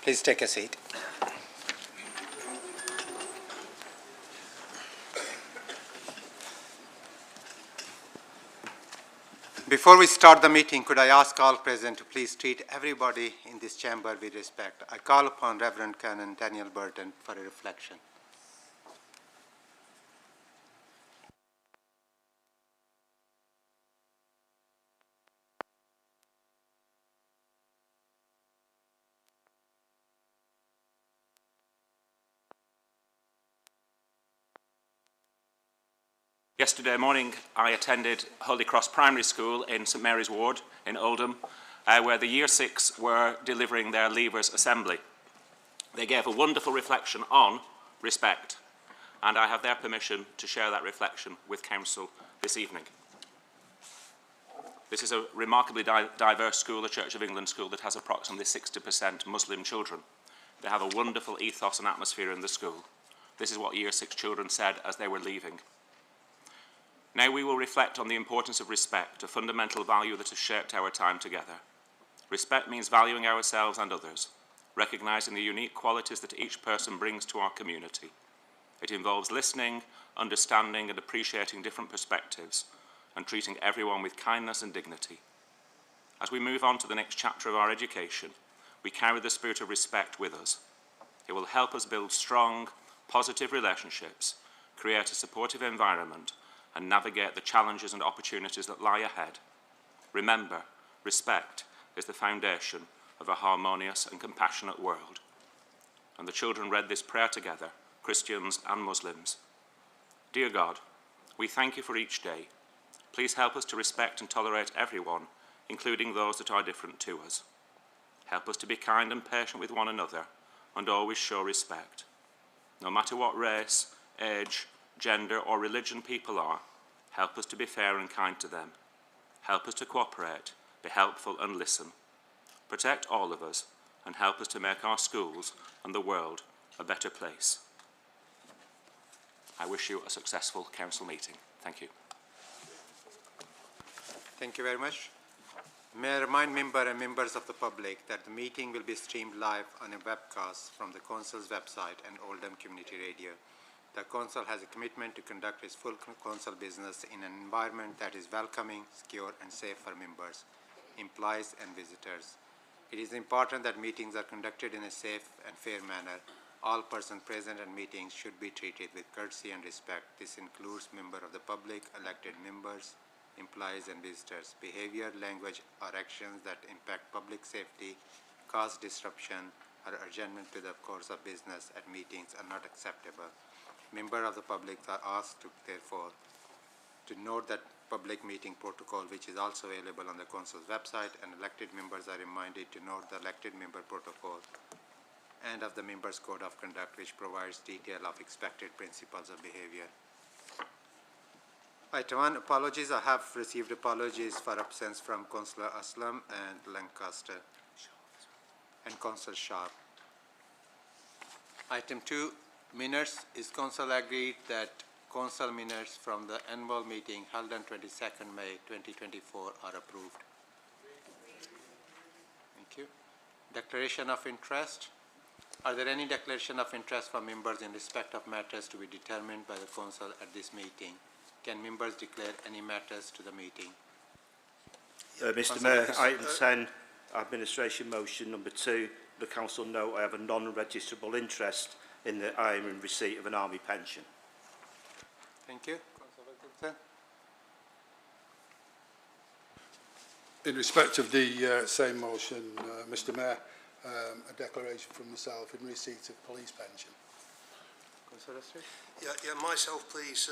Please take a seat. Before we start the meeting, could I ask all present to please treat everybody in this chamber with respect. I call upon Reverend Canon Daniel Burton for a reflection. Yesterday morning, I attended Holy Cross Primary School in St Mary's Ward in Oldham, where the Year 6 were delivering their Leavers Assembly. They gave a wonderful reflection on respect, and I have their permission to share that reflection with Council this evening. This is a remarkably diverse school, a Church of England school that has approximately 60% Muslim children. They have a wonderful ethos and atmosphere in the school. This is what Year 6 children said as they were leaving. Now we will reflect on the importance of respect, a fundamental value that has shaped our time together. Respect means valuing ourselves and others, recognising the unique qualities that each person brings to our community. It involves listening, understanding and appreciating different perspectives, and treating everyone with kindness and dignity. As we move on to the next chapter of our education, we carry the spirit of respect with us. It will help us build strong, positive relationships, create a supportive environment, and navigate the challenges and opportunities that lie ahead. Remember, respect is the foundation of a harmonious and compassionate world. And the children read this prayer together, Christians and Muslims. Dear God, we thank you for each day. Please help us to respect and tolerate everyone, including those that are different to us. Help us to be kind and patient with one another and always show respect. No matter what race, age, gender or religion people are, help us to be fair and kind to them. Help us to cooperate, be helpful and listen. Protect all of us and help us to make our schools and the world a better place. I wish you a successful council meeting. Thank you. Thank you very much. May I remind members and members of the public that the meeting will be streamed live on a webcast from the Council's website and Oldham Community Radio. The Council has a commitment to conduct its full Council business in an environment that is welcoming, secure and safe for members, employees and visitors. It is important that meetings are conducted in a safe and fair manner. All persons present at meetings should be treated with courtesy and respect. This includes members of the public, elected members, employees and visitors. Behavior, language or actions that impact public safety, cause disruption or adjournment to the course of business at meetings are not acceptable. Members of the public are asked to, therefore, to note that public meeting protocol, which is also available on the Council's website, and elected members are reminded to note the elected member protocol and of the Members' Code of Conduct, which provides detail of expected principles of behavior. Item 1, apologies. I have received apologies for absence from Councillor Aslam and Lancaster and Councillor Sharp. Item 2, minutes. Is Council agreed that Council minutes from the annual meeting held on 22nd May 2024 are approved? Thank you. Declaration of interest. Are there any declaration of interest from members in respect of matters to be determined by the Council at this meeting? Can members declare any matters to the meeting? Mr Mayor, item 10, administration motion number 2, the Council note I have a non-registrable interest in that I am in receipt of an army pension. Thank you. In respect of the same motion, Mr Mayor, a declaration from myself in receipt of police pension. Yeah, myself please,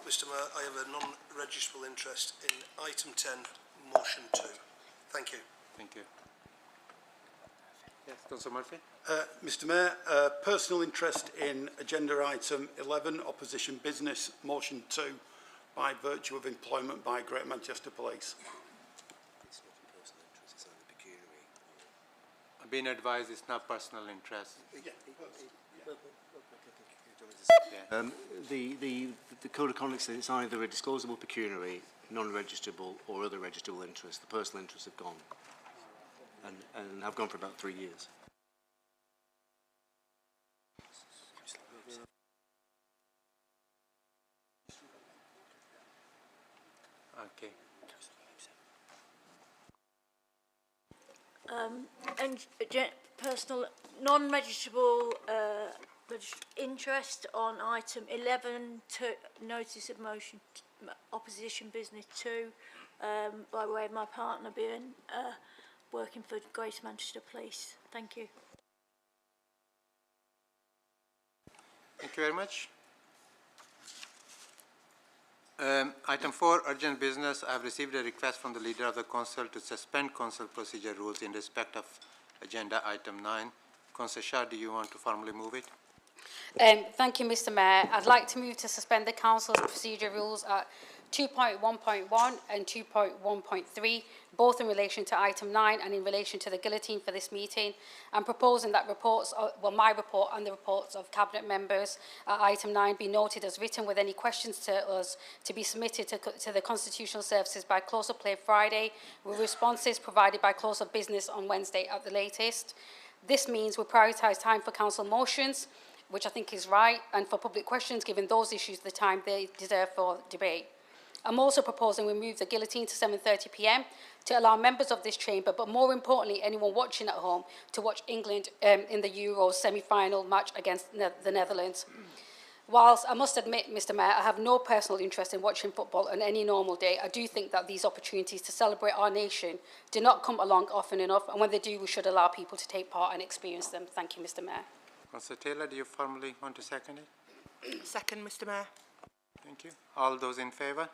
Mr Mayor, I have a non-registrable interest in item 10, motion 2. Thank you. Thank you. Yes, Councillor Murphy. Mr Mayor, personal interest in agenda item 11, opposition business, motion 2, by virtue of employment by Greater Manchester Police. It's not a personal interest, it's only pecuniary. I've been advised it's not personal interest. The Code of Conduct says it's either a disclosable pecuniary, non-registrable or other registrable interest. The personal interests have gone and have gone for about 3 years. Okay. And personal non-registrable interest on item 11 to notice of motion opposition business 2 by way of my partner being working for Greater Manchester Police. Thank you. Thank you very much. Item 4, urgent business. I have received a request from the Leader of the Council to suspend Council procedure rules in respect of agenda item 9. Councillor Shah, do you want to formally move it? Thank you, Mr Mayor. I'd like to move to suspend the Council's procedure rules at 2.1.1 and 2.1.3, both in relation to item 9 and in relation to the guillotine for this meeting. I'm proposing that reports, my report and the reports of Cabinet members at item 9 be noted as written with any questions to us to be submitted to the Constitutional Services by close of play Friday, with responses provided by close of business on Wednesday at the latest. This means we prioritise time for Council motions, which I think is right, and for public questions, given those issues the time they deserve for debate. I'm also proposing we move the guillotine to 7:30 p.m. to allow members of this chamber, but more importantly, anyone watching at home, to watch England in the Euros semi-final match against the Netherlands. Whilst I must admit, Mr Mayor, I have no personal interest in watching football on any normal day, I do think that these opportunities to celebrate our nation do not come along often enough, and when they do, we should allow people to take part and experience them. Thank you, Mr Mayor. Councillor Taylor, do you formally want to second it? Second, Mr Mayor. Thank you. All those in favour?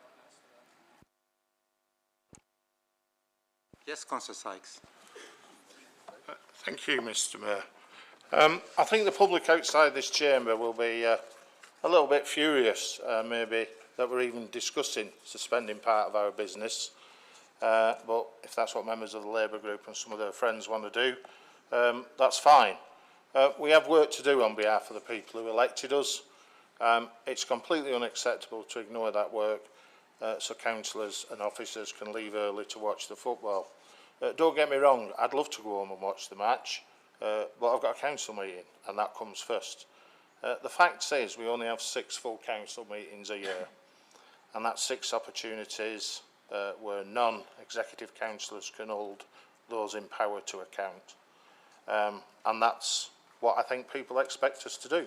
Yes, Councillor Sykes. Thank you, Mr Mayor. I think the public outside this chamber will be a little bit furious, maybe, that we're even discussing suspending part of our business. But if that's what members of the Labour group and some of their friends want to do, that's fine. We have work to do on behalf of the people who elected us. It's completely unacceptable to ignore that work so councillors and officers can leave early to watch the football. Don't get me wrong, I'd love to go home and watch the match, but I've got a council meeting and that comes first. The fact is we only have 6 full council meetings a year, and that's 6 opportunities where non-executive councillors can hold those in power to account. And that's what I think people expect us to do.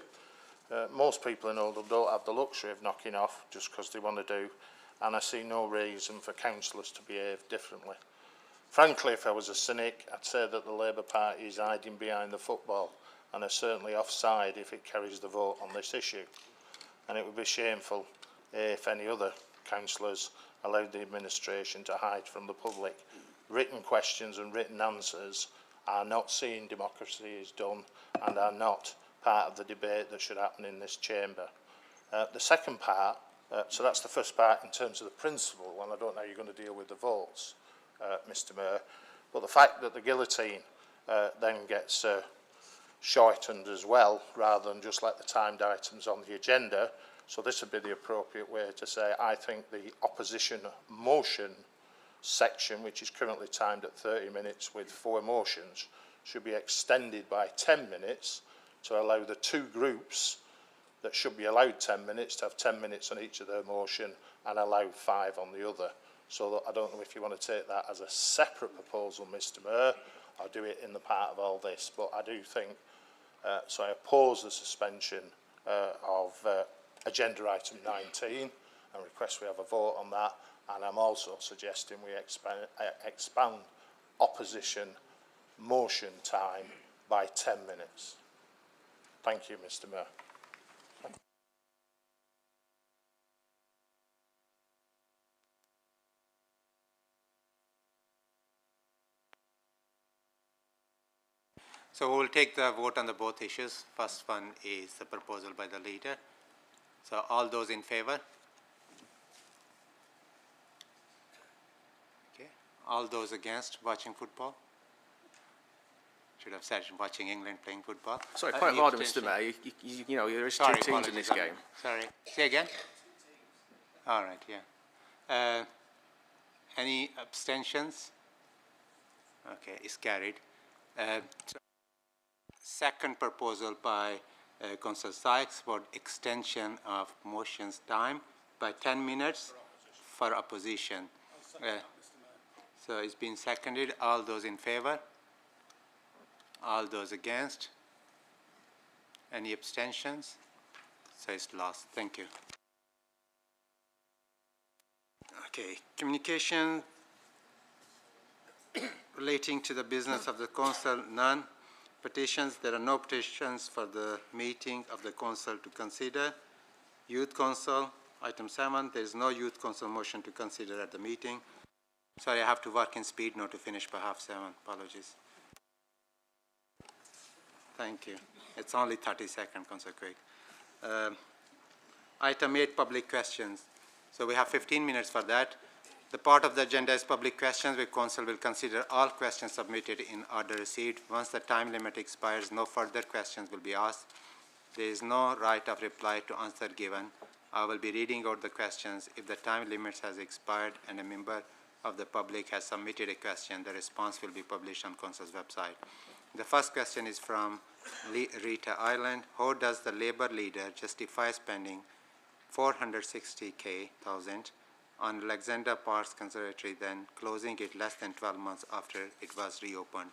Most people in Oldham don't have the luxury of knocking off just because they want to do, and I see no reason for councillors to behave differently. Frankly, if I was a cynic, I'd say that the Labour Party is hiding behind the football and are certainly offside if it carries the vote on this issue. And it would be shameful if any other councillors allowed the administration to hide from the public. Written questions and written answers are not seeing democracy is done and are not part of the debate that should happen in this chamber. The second part, so that's the first part in terms of the principle, and I don't know how you're going to deal with the votes, Mr Mayor, but the fact that the guillotine then gets shortened as well, rather than just let the timed items on the agenda, so this would be the appropriate way to say, I think the opposition motion section, which is currently timed at 30 minutes with 4 motions, should be extended by 10 minutes to allow the 2 groups that should be allowed 10 minutes to have 10 minutes on each of their motion and allow 5 on the other. So that I don't know if you want to take that as a separate proposal, Mr Mayor, or do it in the part of all this. But I do think, so I oppose the suspension of agenda item 19 and request we have a vote on that. And I'm also suggesting we expand opposition motion time by 10 minutes. Thank you, Mr Mayor. So we'll take the vote on the both issues. First one is the proposal by the leader. So all those in favour? Okay. All those against watching football? Should have said watching England playing football. Sorry, point of order, Mr Mayor. You know, there is 2 teams in this game. Sorry. Say again? All right, yeah. Any abstentions? Okay, it's carried. Second proposal by Councillor Sykes for extension of motions time by 10 minutes for opposition. So it's been seconded. All those in favor? All those against? Any abstentions? So it's lost. Thank you. Okay, communication relating to the business of the council, none. Petitions, there are no petitions for the meeting of the council to consider. Youth council, item 7, there is no youth council motion to consider at the meeting. Sorry, I have to work in speed now to finish by 7:30. Apologies. Thank you. It's only 30 seconds, Councillor Craig. Item 8, public questions. So we have 15 minutes for that. The part of the agenda is public questions, where council will consider all questions submitted in order received. Once the time limit expires, no further questions will be asked. There is no right of reply to answer given. I will be reading out the questions. If the time limit has expired and a member of the public has submitted a question, the response will be published on council's website. The first question is from Rita Island. How does the Labour leader justify spending 460,000 on Alexander Park's Conservatory, then closing it less than 12 months after it was reopened,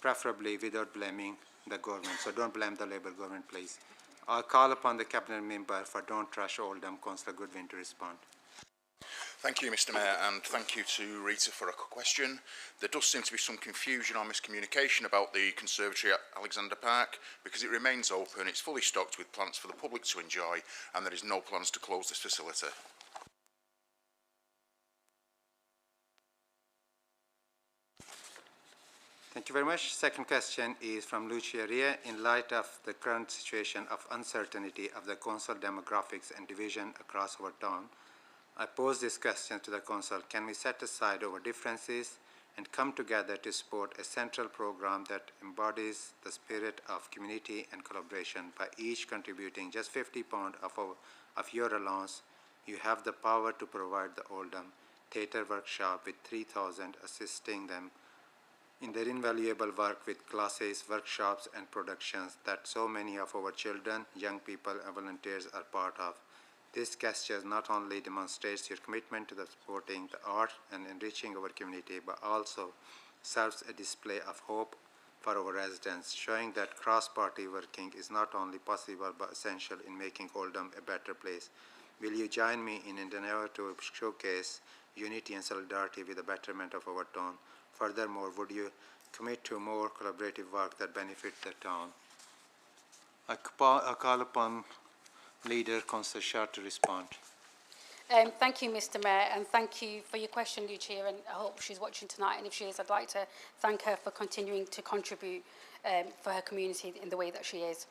preferably without blaming the government? So don't blame the Labour government, please. I'll call upon the cabinet member for Don't Trash Oldham, Councillor Goodwin, to respond. Thank you, Mr Mayor, and thank you to Rita for a question. There does seem to be some confusion or miscommunication about the conservatory at Alexander Park, because it remains open, it's fully stocked with plants for the public to enjoy, and there is no plans to close this facility. Thank you very much. Second question is from Lucia Ria. In light of the current situation of uncertainty of the council demographics and division across our town, I pose this question to the council. Can we set aside our differences and come together to support a central program that embodies the spirit of community and collaboration? By each contributing just £50 of your allowance, you have the power to provide the Oldham Theatre Workshop with 3,000 assisting them in their invaluable work with classes, workshops, and productions that so many of our children, young people, and volunteers are part of. This gesture not only demonstrates your commitment to the supporting the art and enriching our community, but also serves a display of hope for our residents, showing that cross-party working is not only possible but essential in making Oldham a better place. Will you join me in an endeavor to showcase unity and solidarity with the betterment of our town? Furthermore, would you commit to more collaborative work that benefits the town? I call upon Leader Councillor Shah to respond. Thank you, Mr Mayor, and thank you for your question, Lucia, and I hope she's watching tonight, and if she is, I'd like to thank her for continuing to contribute for her community in the way that she is.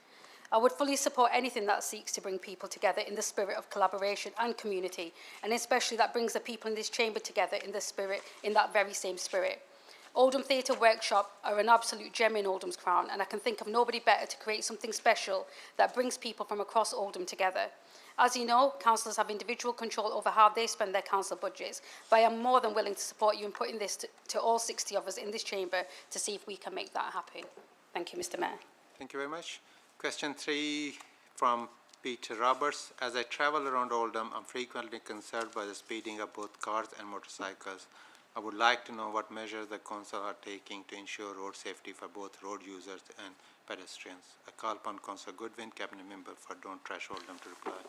I would fully support anything that seeks to bring people together in the spirit of collaboration and community, and especially that brings the people in this chamber together in that very same spirit. Oldham Theatre Workshop are an absolute gem in Oldham's crown, and I can think of nobody better to create something special that brings people from across Oldham together. As you know, councillors have individual control over how they spend their council budgets, but I am more than willing to support you in putting this to all 60 of us in this chamber to see if we can make that happen. Thank you, Mr Mayor. Thank you very much. Question 3 from Peter Roberts. As I travel around Oldham, I'm frequently concerned by the speeding of both cars and motorcycles. I would like to know what measures the council are taking to ensure road safety for both road users and pedestrians. I call upon Councillor Goodwin, Cabinet Member for Don't Trash Oldham, to reply.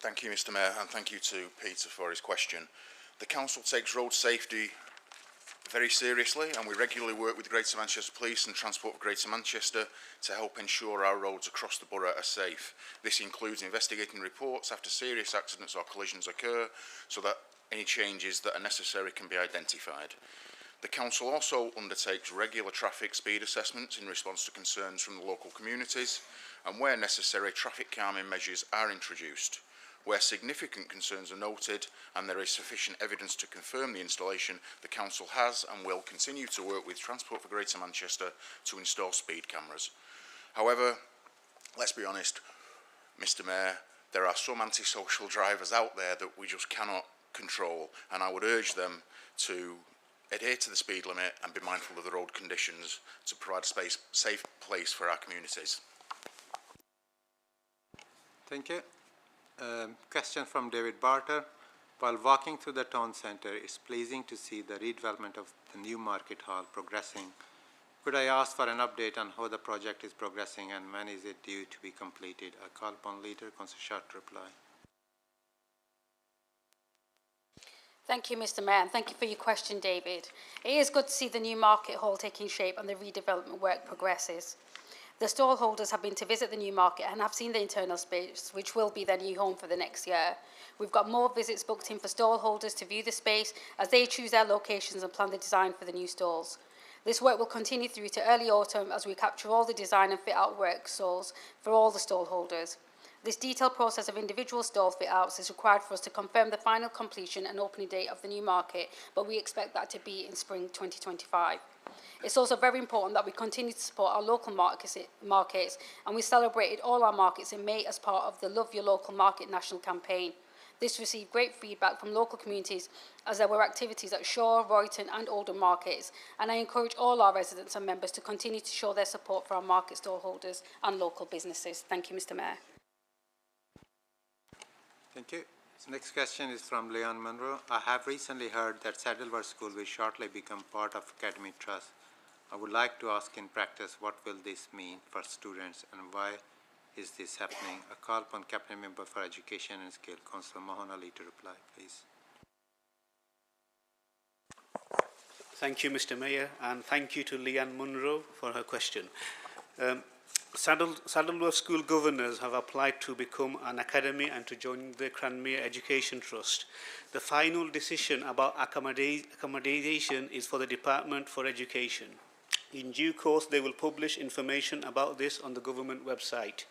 Thank you, Mr Mayor, and thank you to Peter for his question. The council takes road safety very seriously, and we regularly work with Greater Manchester Police and Transport for Greater Manchester to help ensure our roads across the borough are safe. This includes investigating reports after serious accidents or collisions occur, so that any changes that are necessary can be identified. The council also undertakes regular traffic speed assessments in response to concerns from the local communities, and where necessary, traffic calming measures are introduced. Where significant concerns are noted and there is sufficient evidence to confirm the installation, the council has and will continue to work with Transport for Greater Manchester to install speed cameras. However, let's be honest, Mr Mayor, there are some antisocial drivers out there that we just cannot control, and I would urge them to adhere to the speed limit and be mindful of the road conditions to provide a safe place for our communities. Thank you. Question from David Barter. While walking through the town centre, it's pleasing to see the redevelopment of the new market hall progressing. Could I ask for an update on how the project is progressing and when is it due to be completed? I call upon Leader Councillor Short to reply. Thank you, Mr. Mayor, and thank you for your question, David. It is good to see the new market hall taking shape and the redevelopment work progresses. The stallholders have been to visit the new market and have seen the internal space, which will be their new home for the next year. We've got more visits booked in for stallholders to view the space as they choose their locations and plan the design for the new stalls. This work will continue through to early autumn as we capture all the design and fit-out work stalls for all the stallholders. This detailed process of individual stall fit-outs is required for us to confirm the final completion and opening date of the new market, but we expect that to be in spring 2025. It's also very important that we continue to support our local markets, and we celebrated all our markets in May as part of the Love Your Local Market national campaign. This received great feedback from local communities as there were activities at Shaw, Royton and Oldham markets, and I encourage all our residents and members to continue to show their support for our market stallholders and local businesses. Thank you, Mr. Mayor. Thank you. So next question is from Leon Munro. I have recently heard that Saddleworth School will shortly become part of Academy Trust. I would like to ask in practice, what will this mean for students and why is this happening? A call upon Cabinet Member for Education and Skill, Councillor Mohan Ali, to reply, please. Thank you, Mr. Mayor, and thank you to Leanne Munro for her question. Saddleworth School governors have applied to become an academy and to join the Cranmere Education Trust. The final decision about accommodation is for the Department for Education. In due course, they will publish information about this on the government website.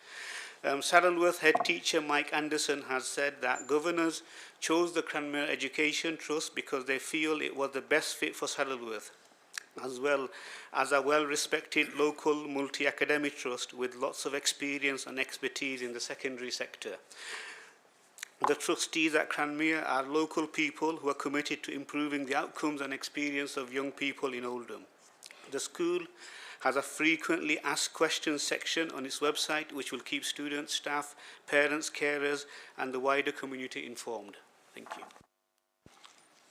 Saddleworth head teacher Mike Anderson has said that governors chose the Cranmere Education Trust because they feel it was the best fit for Saddleworth, as well as a well-respected local multi-academic trust with lots of experience and expertise in the secondary sector. The trustees at Cranmere are local people who are committed to improving the outcomes and experience of young people in Oldham. The school has a frequently asked questions section on its website which will keep students, staff, parents, carers and the wider community informed. Thank you.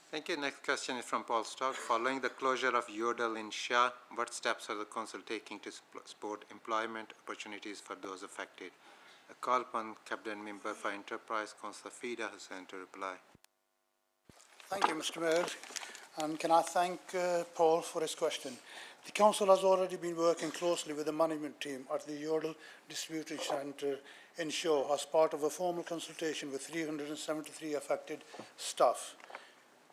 Thank you. Next question is from Paul Stock. Following the closure of Yodel in Shah, what steps are the Council taking to support employment opportunities for those affected? A call upon Cabinet Member for Enterprise, Councillor Fida Hussain, to reply. Thank you, Mr. Mayor. And can I thank Paul for his question. The Council has already been working closely with the management team at the Yodel Distribution Centre in Shaw as part of a formal consultation with 373 affected staff.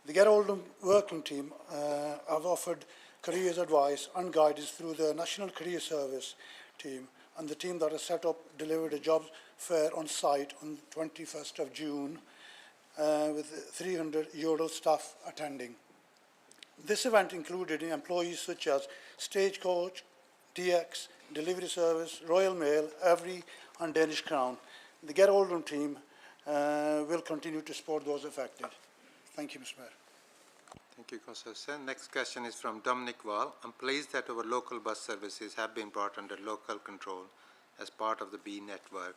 The Get Oldham working team have offered careers advice and guidance through the National Career Service team, and the team that has set up delivered a job fair on site on 21st of June with 300 Yodel staff attending. This event included employees such as Stagecoach, DX, Delivery Service, Royal Mail, Every and Danish Crown. The Get Oldham team will continue to support those affected. Thank you, Mr. Mayor. Thank you, Councillor Hussain. Next question is from Dominic Wall. I'm pleased that our local bus services have been brought under local control as part of the B network,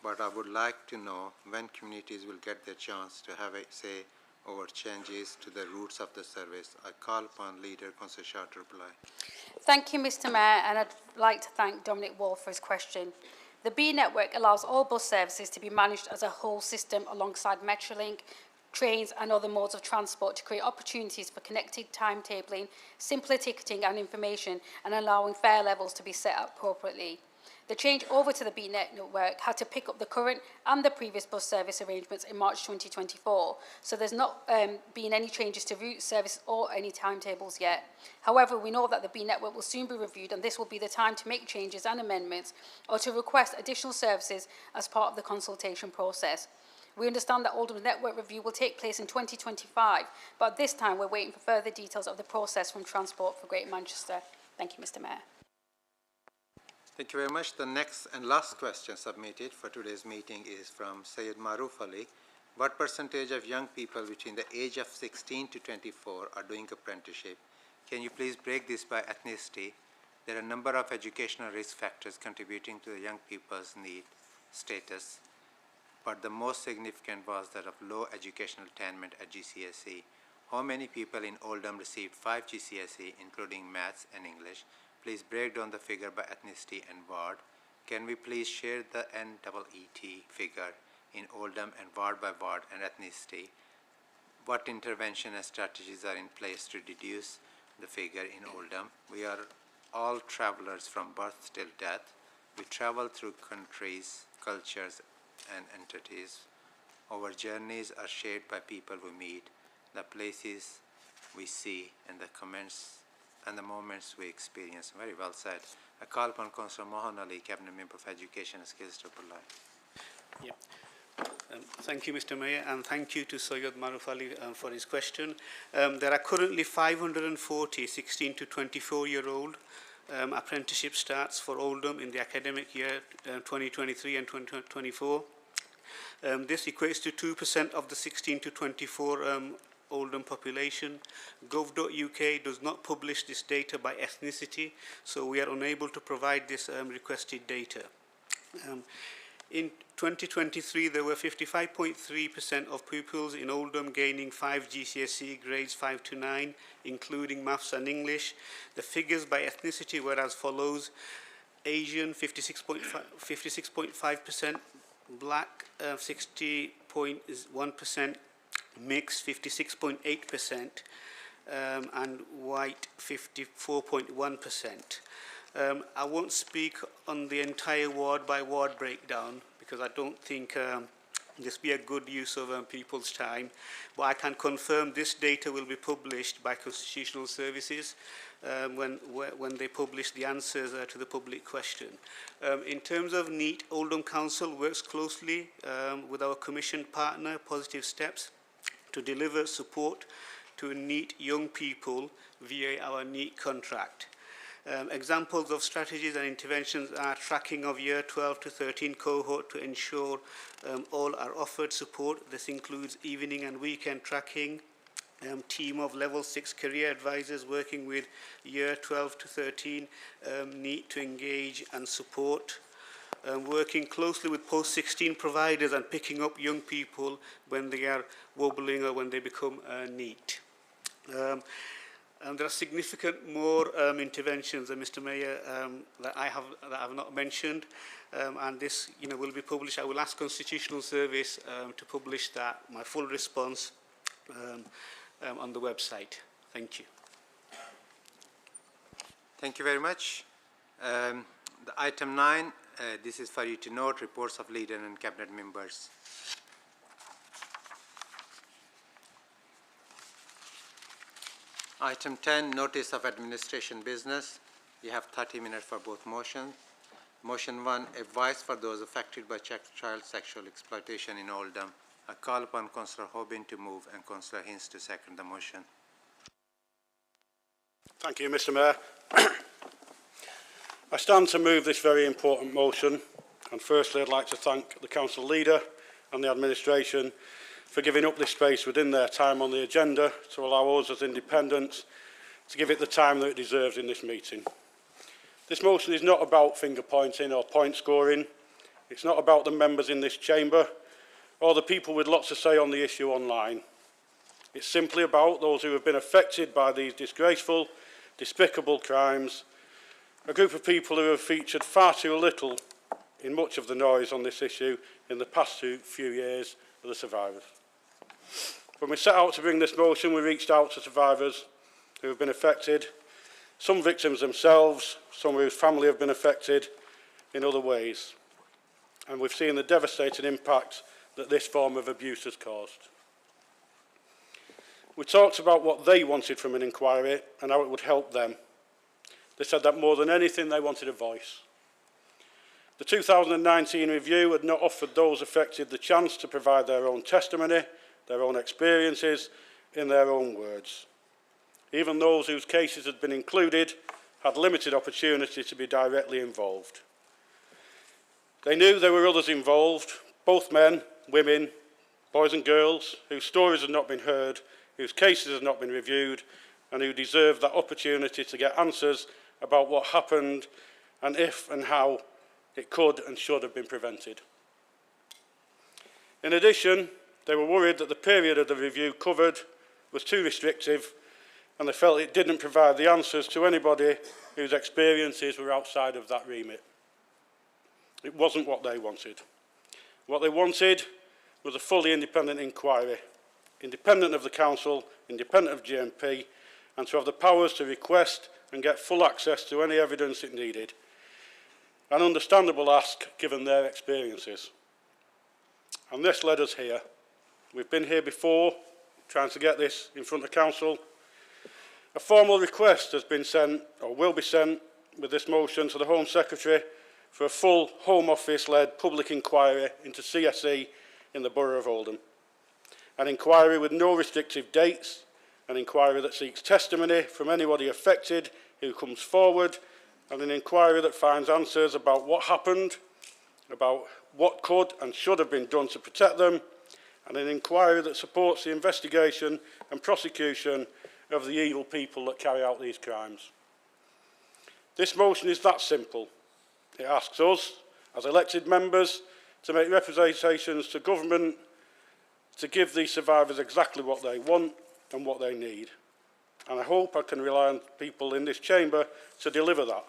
but I would like to know when communities will get their chance to have a say over changes to the routes of the service. I call upon Leader Councillor Shah to reply. Thank you, Mr. Mayor, and I'd like to thank Dominic Wall for his question. The B network allows all bus services to be managed as a whole system alongside Metrolink, trains and other modes of transport to create opportunities for connected timetabling, simpler ticketing and information, and allowing fare levels to be set up appropriately. The change over to the B network had to pick up the current and the previous bus service arrangements in March 2024, so there's not been any changes to route service or any timetables yet. However, we know that the B network will soon be reviewed, and this will be the time to make changes and amendments or to request additional services as part of the consultation process. We understand that Oldham's network review will take place in 2025, but at this time we're waiting for further details of the process from Transport for Greater Manchester. Thank you, Mr. Mayor. Thank you very much. The next and last question submitted for today's meeting is from Syed Maruf Ali. What percentage of young people between the age of 16 to 24 are doing apprenticeship? Can you please break this by ethnicity? There are a number of educational risk factors contributing to the young people's need status. but the most significant was that of low educational attainment at GCSE. How many people in Oldham received 5 GCSE, including maths and English? Please break down the figure by ethnicity and ward. Can we please share the NEET figure in Oldham and ward by ward and ethnicity? What intervention and strategies are in place to reduce the figure in Oldham? We are all travelers from birth till death. We travel through countries, cultures, and entities. Our journeys are shared by people we meet, the places we see, and the comments and the moments we experience. Very well said. I call upon Councillor Mohan Ali, Cabinet Member for Education and Skills to reply. Yeah. Thank you, Mr. Mayor, and thank you to Syed Maruf Ali for his question. There are currently 540 16 to 24-year-old apprenticeship starts for Oldham in the academic year 2023 and 2024. This equates to 2% of the 16 to 24 Oldham population. Gov.uk does not publish this data by ethnicity, so we are unable to provide this requested data. In 2023, there were 55.3% of pupils in Oldham gaining 5 GCSE grades 5 to 9, including maths and English. The figures by ethnicity were as follows: Asian 56.5%, Black 60.1%, Mixed 56.8%, and White 54.1%. I won't speak on the entire ward by ward breakdown because I don't think this be a good use of people's time, but I can confirm this data will be published by Constitutional Services when they publish the answers to the public question. In terms of NEET, Oldham Council works closely with our commission partner, Positive Steps, to deliver support to NEET young people via our NEET contract. Examples of strategies and interventions are tracking of year 12 to 13 cohort to ensure all are offered support. This includes evening and weekend tracking, team of level 6 career advisors working with year 12 to 13 NEET to engage and support, working closely with post-16 providers and picking up young people when they are wobbling or when they become NEET. And there are significant more interventions, Mr. Mayor, that I have not mentioned, and this, will be published. I will ask Constitutional Service to publish that, my full response, on the website. Thank you. Thank you very much. The item 9, this is for you to note, reports of leader and cabinet members. Item 10, notice of administration business. You have 30 minutes for both motions. Motion 1, advice for those affected by child sexual exploitation in Oldham. I call upon Councillor Hoban to move and Councillor Hinz to second the motion. Thank you, Mr. Mayor. I stand to move this very important motion, and firstly I'd like to thank the council leader and the administration for giving up this space within their time on the agenda to allow us as independents to give it the time that it deserves in this meeting. This motion is not about finger pointing or point scoring. It's not about the members in this chamber or the people with lots to say on the issue online. It's simply about those who have been affected by these disgraceful, despicable crimes, a group of people who have featured far too little in much of the noise on this issue in the past few years of the survivors. When we set out to bring this motion, we reached out to survivors who have been affected, some victims themselves, some whose family have been affected in other ways. And we've seen the devastating impact that this form of abuse has caused. We talked about what they wanted from an inquiry and how it would help them. They said that more than anything, they wanted a voice. The 2019 review had not offered those affected the chance to provide their own testimony, their own experiences, in their own words. Even those whose cases had been included had limited opportunity to be directly involved. They knew there were others involved, both men, women, boys and girls, whose stories had not been heard, whose cases had not been reviewed, and who deserved that opportunity to get answers about what happened and if and how it could and should have been prevented. In addition, they were worried that the period of the review covered was too restrictive, and they felt it didn't provide the answers to anybody whose experiences were outside of that remit. It wasn't what they wanted. What they wanted was a fully independent inquiry, independent of the council, independent of GMP, and to have the powers to request and get full access to any evidence it needed. An understandable ask given their experiences. And this led us here. We've been here before, trying to get this in front of council. A formal request has been sent, or will be sent, with this motion to the Home Secretary for a full Home Office-led public inquiry into CSE in the Borough of Oldham. An inquiry with no restrictive dates, an inquiry that seeks testimony from anybody affected who comes forward, and an inquiry that finds answers about what happened, about what could and should have been done to protect them, and an inquiry that supports the investigation and prosecution of the evil people that carry out these crimes. This motion is that simple. It asks us, as elected members, to make representations to government to give these survivors exactly what they want and what they need. And I hope I can rely on people in this chamber to deliver that.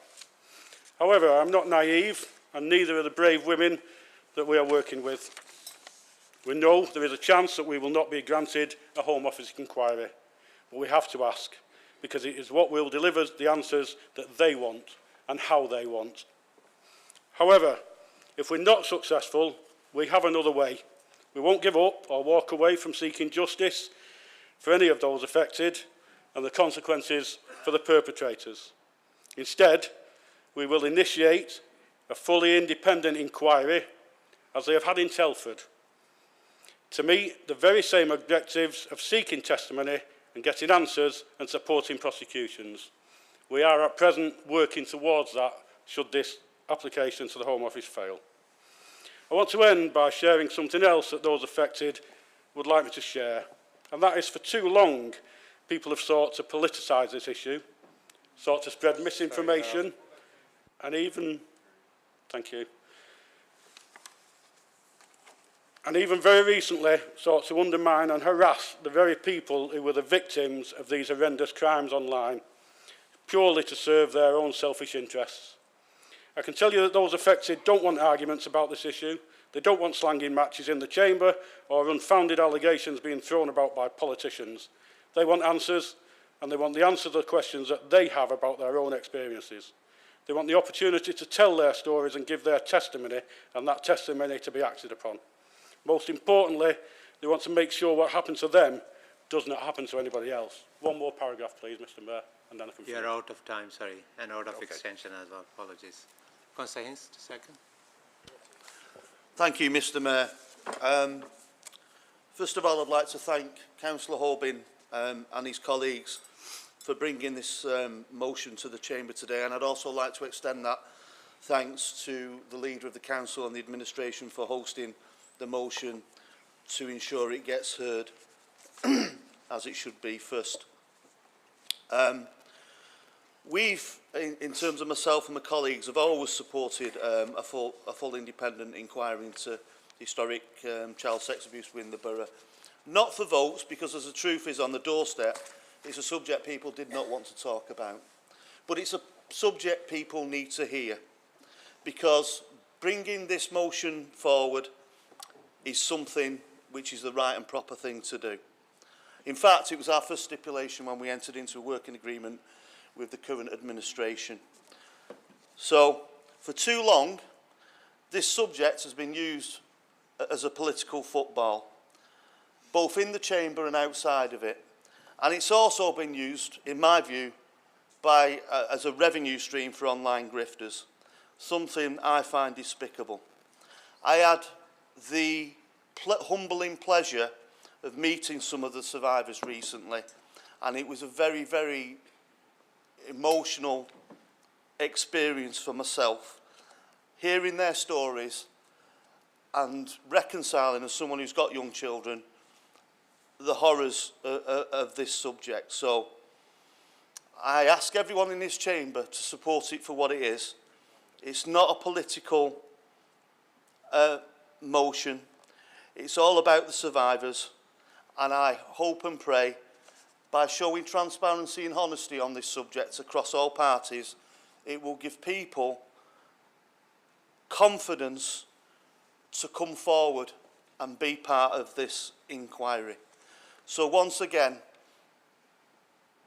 However, I'm not naive, and neither are the brave women that we are working with. We know there is a chance that we will not be granted a Home Office inquiry, but we have to ask, because it is what will deliver the answers that they want and how they want. However, if we're not successful, we have another way. We won't give up or walk away from seeking justice for any of those affected and the consequences for the perpetrators. Instead, we will initiate a fully independent inquiry, as they have had in Telford, to meet the very same objectives of seeking testimony and getting answers and supporting prosecutions. We are at present working towards that, should this application to the Home Office fail. I want to end by sharing something else that those affected would like me to share, and that is, for too long, people have sought to politicise this issue, sought to spread misinformation, and even, and even very recently sought to undermine and harass the very people who were the victims of these horrendous crimes online, purely to serve their own selfish interests. I can tell you that those affected don't want arguments about this issue. They don't want slanging matches in the chamber or unfounded allegations being thrown about by politicians. They want answers, and they want the answer to the questions that they have about their own experiences. They want the opportunity to tell their stories and give their testimony, and that testimony to be acted upon. Most importantly, they want to make sure what happened to them does not happen to anybody else. One more paragraph, please, Mr. Mayor, and then I can finish. You're out of time, sorry, and out of extension as well. Apologies. Councillor Hinz, second. Thank you, Mr. Mayor. First of all, I'd like to thank Councillor Horbin and his colleagues for bringing this motion to the Chamber today, and I'd also like to extend that thanks to the Leader of the Council and the Administration for hosting the motion to ensure it gets heard as it should be first. We've, in terms of myself and my colleagues, have always supported a full independent inquiry into historic child sex abuse within the borough. Not for votes, because as the truth is on the doorstep, it's a subject people did not want to talk about. But it's a subject people need to hear, because bringing this motion forward is something which is the right and proper thing to do. In fact, it was our first stipulation when we entered into a working agreement with the current administration. So, for too long, this subject has been used as a political football, both in the chamber and outside of it. And it's also been used, in my view, as a revenue stream for online grifters, something I find despicable. I had the humbling pleasure of meeting some of the survivors recently, and it was a very, very emotional experience for myself, hearing their stories and reconciling, as someone who's got young children, the horrors of this subject. So I ask everyone in this chamber to support it for what it is. It's not a political motion. It's all about the survivors, and I hope and pray by showing transparency and honesty on this subject across all parties, it will give people confidence to come forward and be part of this inquiry. So once again,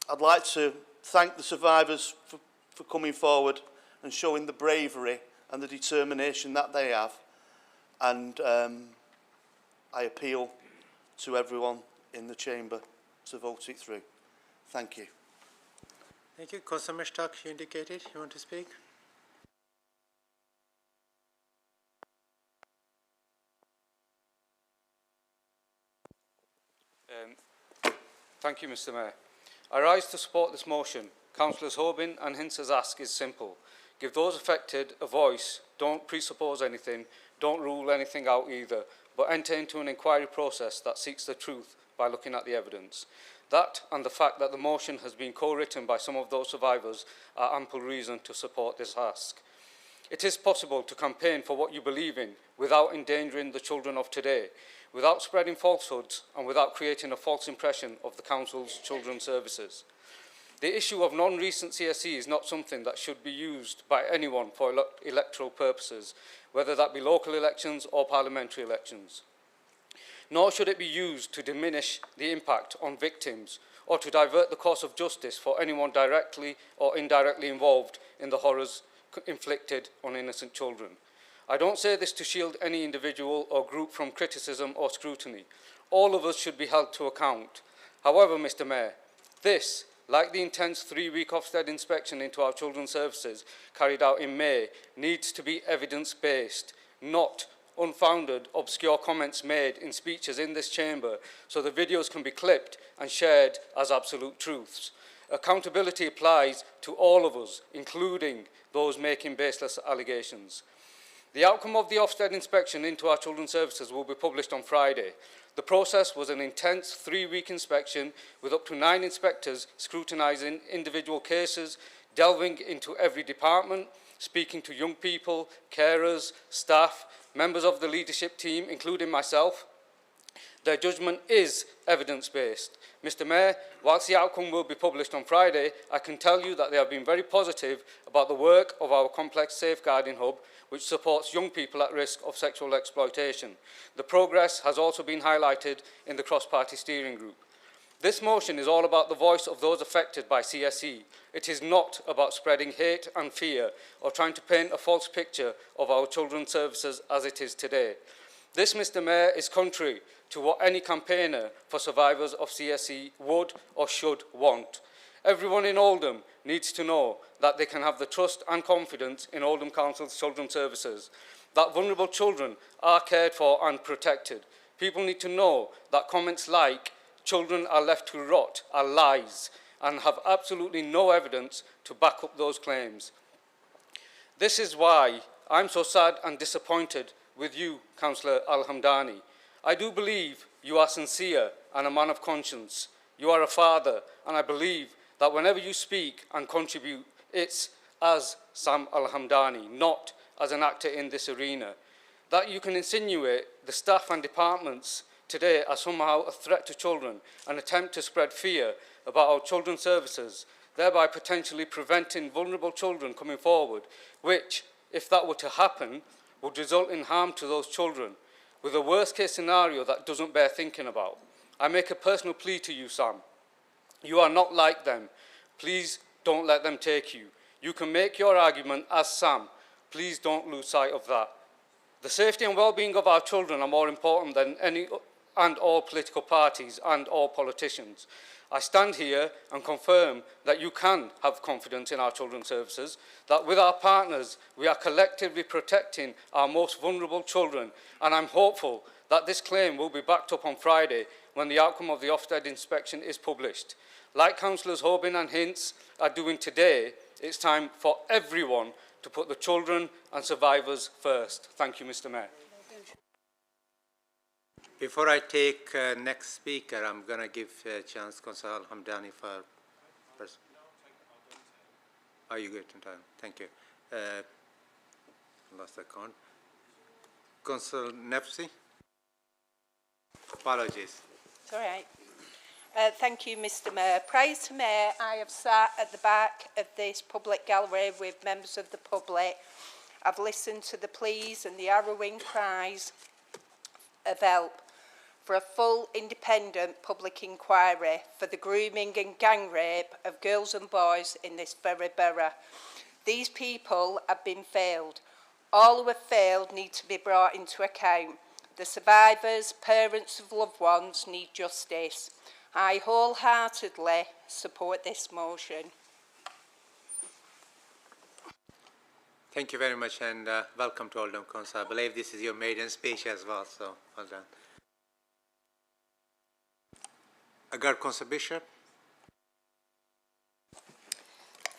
I'd like to thank the survivors for coming forward and showing the bravery and the determination that they have. And I appeal to everyone in the chamber to vote it through. Thank you. Thank you. Councillor Mishtak, you indicated you want to speak. Thank you, Mr. Mayor. I rise to support this motion. Councillors Hoban and Hince's ask is simple. Give those affected a voice. Don't presuppose anything. Don't rule anything out either, but enter into an inquiry process that seeks the truth by looking at the evidence. That and the fact that the motion has been co-written by some of those survivors are ample reason to support this ask. It is possible to campaign for what you believe in without endangering the children of today, without spreading falsehoods and without creating a false impression of the Council's children's services. The issue of non-recent CSE is not something that should be used by anyone for electoral purposes, whether that be local elections or parliamentary elections. Nor should it be used to diminish the impact on victims or to divert the course of justice for anyone directly or indirectly involved in the horrors inflicted on innocent children. I don't say this to shield any individual or group from criticism or scrutiny. All of us should be held to account. However, Mr. Mayor, this, like the intense 3-week Ofsted inspection into our children's services carried out in May, needs to be evidence-based, not unfounded, obscure comments made in speeches in this chamber so the videos can be clipped and shared as absolute truths. Accountability applies to all of us, including those making baseless allegations. The outcome of the Ofsted inspection into our children's services will be published on Friday. The process was an intense 3-week inspection with up to 9 inspectors scrutinising individual cases, delving into every department, speaking to young people, carers, staff, members of the leadership team, including myself. Their judgment is evidence-based. Mr. Mayor, whilst the outcome will be published on Friday, I can tell you that they have been very positive about the work of our complex safeguarding hub, which supports young people at risk of sexual exploitation. The progress has also been highlighted in the cross-party steering group. This motion is all about the voice of those affected by CSE. It is not about spreading hate and fear or trying to paint a false picture of our children's services as it is today. This, Mr. Mayor, is contrary to what any campaigner for survivors of CSE would or should want. Everyone in Oldham needs to know that they can have the trust and confidence in Oldham Council's children's services, that vulnerable children are cared for and protected. People need to know that comments like "children are left to rot" are lies and have absolutely no evidence to back up those claims. This is why I'm so sad and disappointed with you, Councillor Al-Hamdani. I do believe you are sincere and a man of conscience. You are a father, and I believe that whenever you speak and contribute, it's as Sam Al-Hamdani, not as an actor in this arena. That you can insinuate the staff and departments today are somehow a threat to children and attempt to spread fear about our children's services, thereby potentially preventing vulnerable children coming forward, which, if that were to happen, would result in harm to those children, with a worst-case scenario that doesn't bear thinking about. I make a personal plea to you, Sam. You are not like them. Please don't let them take you. You can make your argument as Sam. Please don't lose sight of that. The safety and well-being of our children are more important than any and all political parties and all politicians. I stand here and confirm that you can have confidence in our children's services, that with our partners we are collectively protecting our most vulnerable children, and I'm hopeful that this claim will be backed up on Friday when the outcome of the Ofsted inspection is published. Like Councillors Hoban and Hince are doing today, it's time for everyone to put the children and survivors first. Thank you, Mr. Mayor. Before I take next speaker, I'm going to give a chance Councillor Al-Hamdani for person. Are you good in time? Thank you. Lost the count. Councillor Nefsi. Apologies. It's all right. Thank you, Mr Mayor. Prior to Mayor, I have sat at the back of this public gallery with members of the public. I've listened to the pleas and the harrowing cries of help for a full independent public inquiry for the grooming and gang rape of girls and boys in this very borough. These people have been failed. All who have failed need to be brought into account. The survivors, parents of loved ones need justice. I wholeheartedly support this motion. Thank you very much, and welcome to Oldham Council. I believe this is your maiden speech as well, so well done. Agard Council Bishop.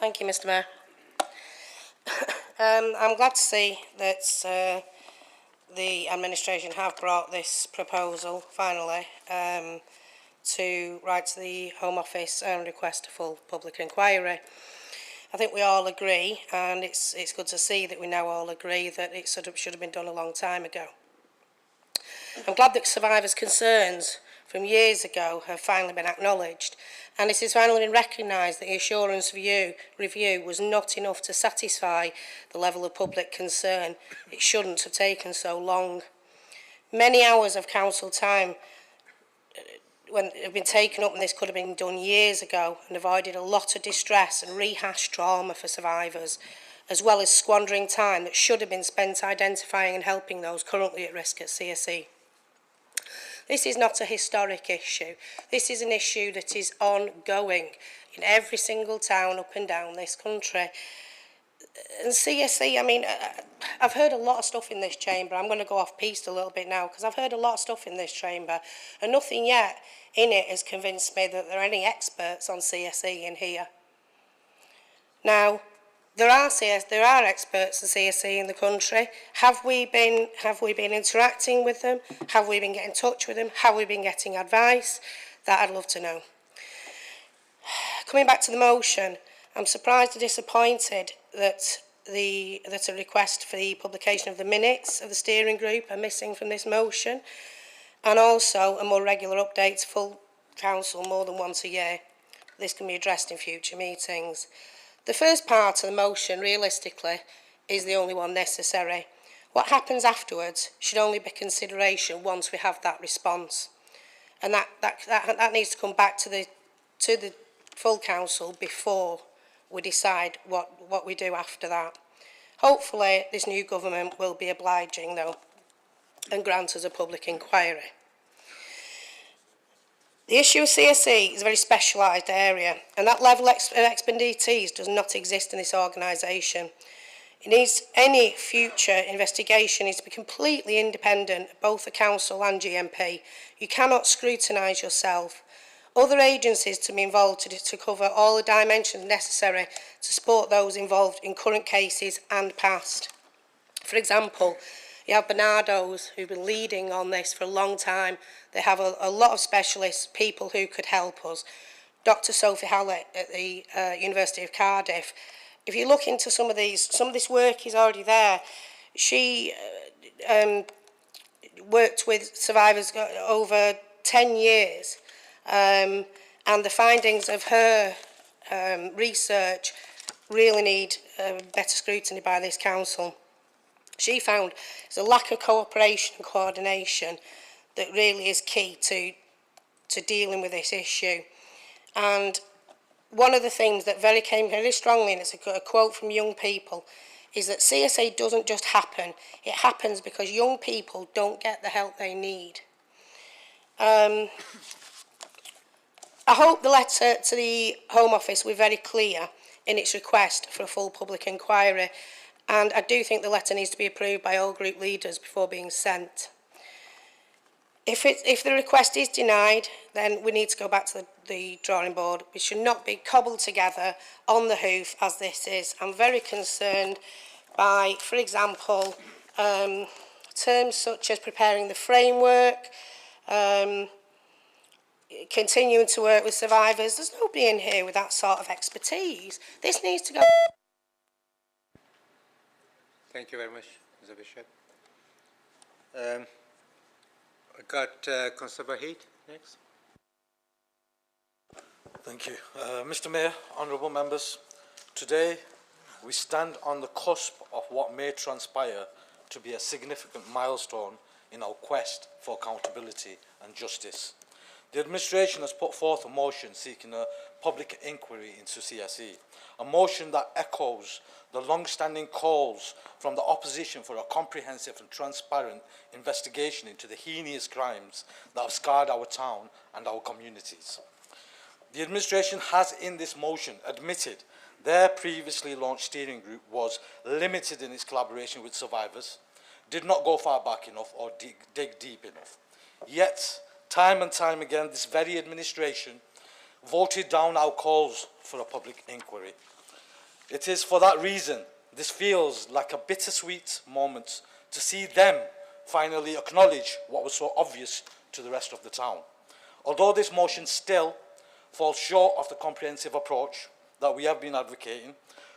Thank you, Mr Mayor. I'm glad to see that the administration have brought this proposal, finally, to write to the Home Office and request a full public inquiry. I think we all agree, and it's good to see that we now all agree that it should have been done a long time ago. I'm glad that survivors' concerns from years ago have finally been acknowledged, and it has finally been recognised that the assurance review was not enough to satisfy the level of public concern. It shouldn't have taken so long. Many hours of council time have been taken up, and this could have been done years ago and avoided a lot of distress and rehashed trauma for survivors, as well as squandering time that should have been spent identifying and helping those currently at risk at CSE. This is not a historic issue. This is an issue that is ongoing in every single town up and down this country. And CSE, I mean, I've heard a lot of stuff in this chamber. I'm going to go off piste a little bit now because I've heard a lot of stuff in this chamber, and nothing yet in it has convinced me that there are any experts on CSE in here. Now, there are experts at CSE in the country. Have we been interacting with them? Have we been getting in touch with them? Have we been getting advice? That I'd love to know. Coming back to the motion, I'm surprised and disappointed that a request for the publication of the minutes of the steering group are missing from this motion, and also a more regular update to full council more than once a year. This can be addressed in future meetings. The first part of the motion, realistically, is the only one necessary. What happens afterwards should only be consideration once we have that response, and that needs to come back to the full council before we decide what we do after that. Hopefully, this new government will be obliging, though, and grant us a public inquiry. The issue of CSE is a very specialised area, and that level of expertise does not exist in this organisation. Any future investigation needs to be completely independent of both the council and GMP. You cannot scrutinise yourself. Other agencies to be involved to cover all the dimensions necessary to support those involved in current cases and past. For example, you have Bernardo's, who've been leading on this for a long time. They have a lot of specialists, people who could help us. Dr. Sophie Hallett at the University of Cardiff. If you look into some of this work is already there. She worked with survivors over 10 years, and the findings of her research really need better scrutiny by this council. She found there's a lack of cooperation and coordination that really is key to dealing with this issue. And one of the things that came very strongly, and it's a quote from young people, is that CSA doesn't just happen. It happens because young people don't get the help they need. I hope the letter to the Home Office was very clear in its request for a full public inquiry, and I do think the letter needs to be approved by all group leaders before being sent. If the request is denied, then we need to go back to the drawing board. We should not be cobbled together on the hoof as this is. I'm very concerned by, for example, terms such as preparing the framework, continuing to work with survivors. There's nobody in here with that sort of expertise. This needs to go. Thank you very much, Mr. Bishop. I got Councillor Wahid next. Thank you. Mr Mayor, honourable members, today we stand on the cusp of what may transpire to be a significant milestone in our quest for accountability and justice. The administration has put forth a motion seeking a public inquiry into CSE, a motion that echoes the long-standing calls from the opposition for a comprehensive and transparent investigation into the heinous crimes that have scarred our town and our communities. The administration has in this motion admitted their previously launched steering group was limited in its collaboration with survivors, did not go far back enough or dig deep enough. Yet, time and time again, this very administration voted down our calls for a public inquiry. It is for that reason this feels like a bittersweet moment to see them finally acknowledge what was so obvious to the rest of the town. Although this motion still falls short of the comprehensive approach that we have been advocating,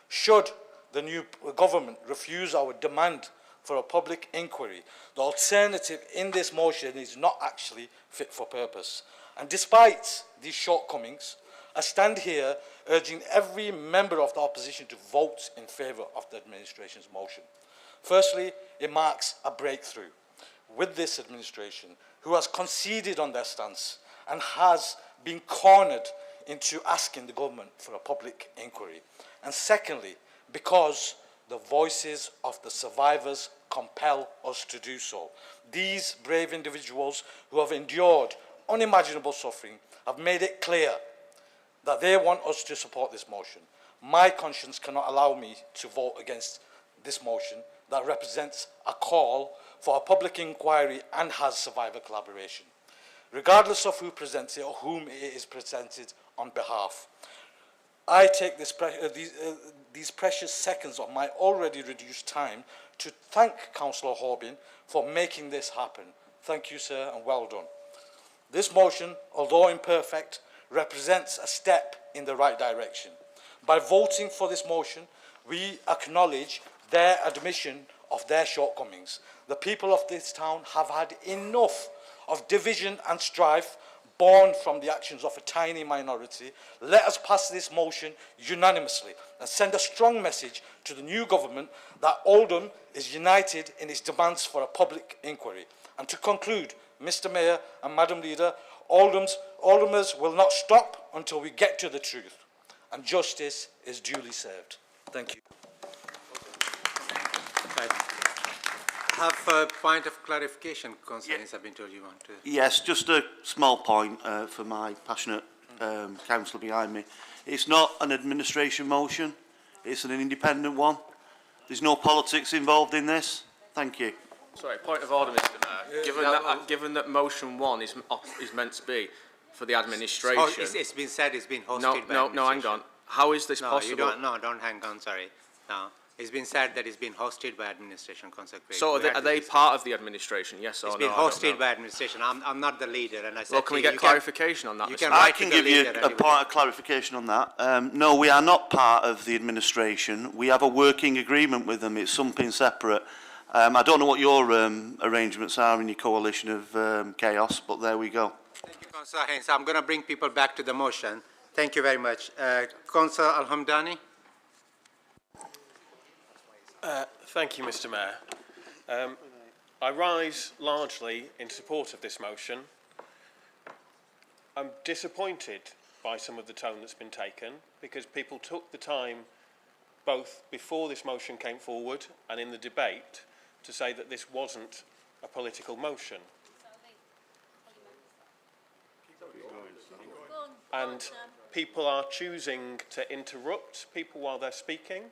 should the new government refuse our demand for a public inquiry, the alternative in this motion is not actually fit for purpose. And despite these shortcomings, I stand here urging every member of the opposition to vote in favour of the administration's motion. Firstly, it marks a breakthrough with this administration, who has conceded on their stance and has been cornered into asking the government for a public inquiry. And secondly, because the voices of the survivors compel us to do so. These brave individuals who have endured unimaginable suffering have made it clear that they want us to support this motion. My conscience cannot allow me to vote against this motion that represents a call for a public inquiry and has survivor collaboration, regardless of who presents it or whom it is presented on behalf. I take these precious seconds of my already reduced time to thank Councillor Horbin for making this happen. Thank you, sir, and well done. This motion, although imperfect, represents a step in the right direction. By voting for this motion, we acknowledge their admission of their shortcomings. The people of this town have had enough of division and strife born from the actions of a tiny minority. Let us pass this motion unanimously and send a strong message to the new government that Oldham is united in its demands for a public inquiry. And to conclude, Mr Mayor and Madam Leader, Oldhamers will not stop until we get to the truth and justice is duly served. Thank you. I have a point of clarification concerning I've been told you want to. Yes, just a small point for my passionate councillor behind me. It's not an administration motion, it's an independent one. There's no politics involved in this. Thank you. Sorry, point of order, Mr Mayor. Given that motion 1 is meant to be for the administration... Oh, it's been said it's been hosted by No, hang on. How is this possible? Don't hang on, sorry. No. It's been said that it's been hosted by administration, Councillor Craig. So are they part of the administration, yes or no? It's been hosted by administration. I'm not the leader, and I said. Well, can we get clarification on that? I can give you a part of clarification on that. No, we are not part of the administration. We have a working agreement with them. It's something separate. I don't know what your arrangements are in your coalition of chaos, but there we go. Thank you, Councillor Haynes. I'm going to bring people back to the motion. Thank you very much. Councillor Al-Hamdani. Thank you, Mr Mayor. I rise largely in support of this motion. I'm disappointed by some of the tone that's been taken because people took the time both before this motion came forward and in the debate to say that this wasn't a political motion. And people are choosing to interrupt people while they're speaking.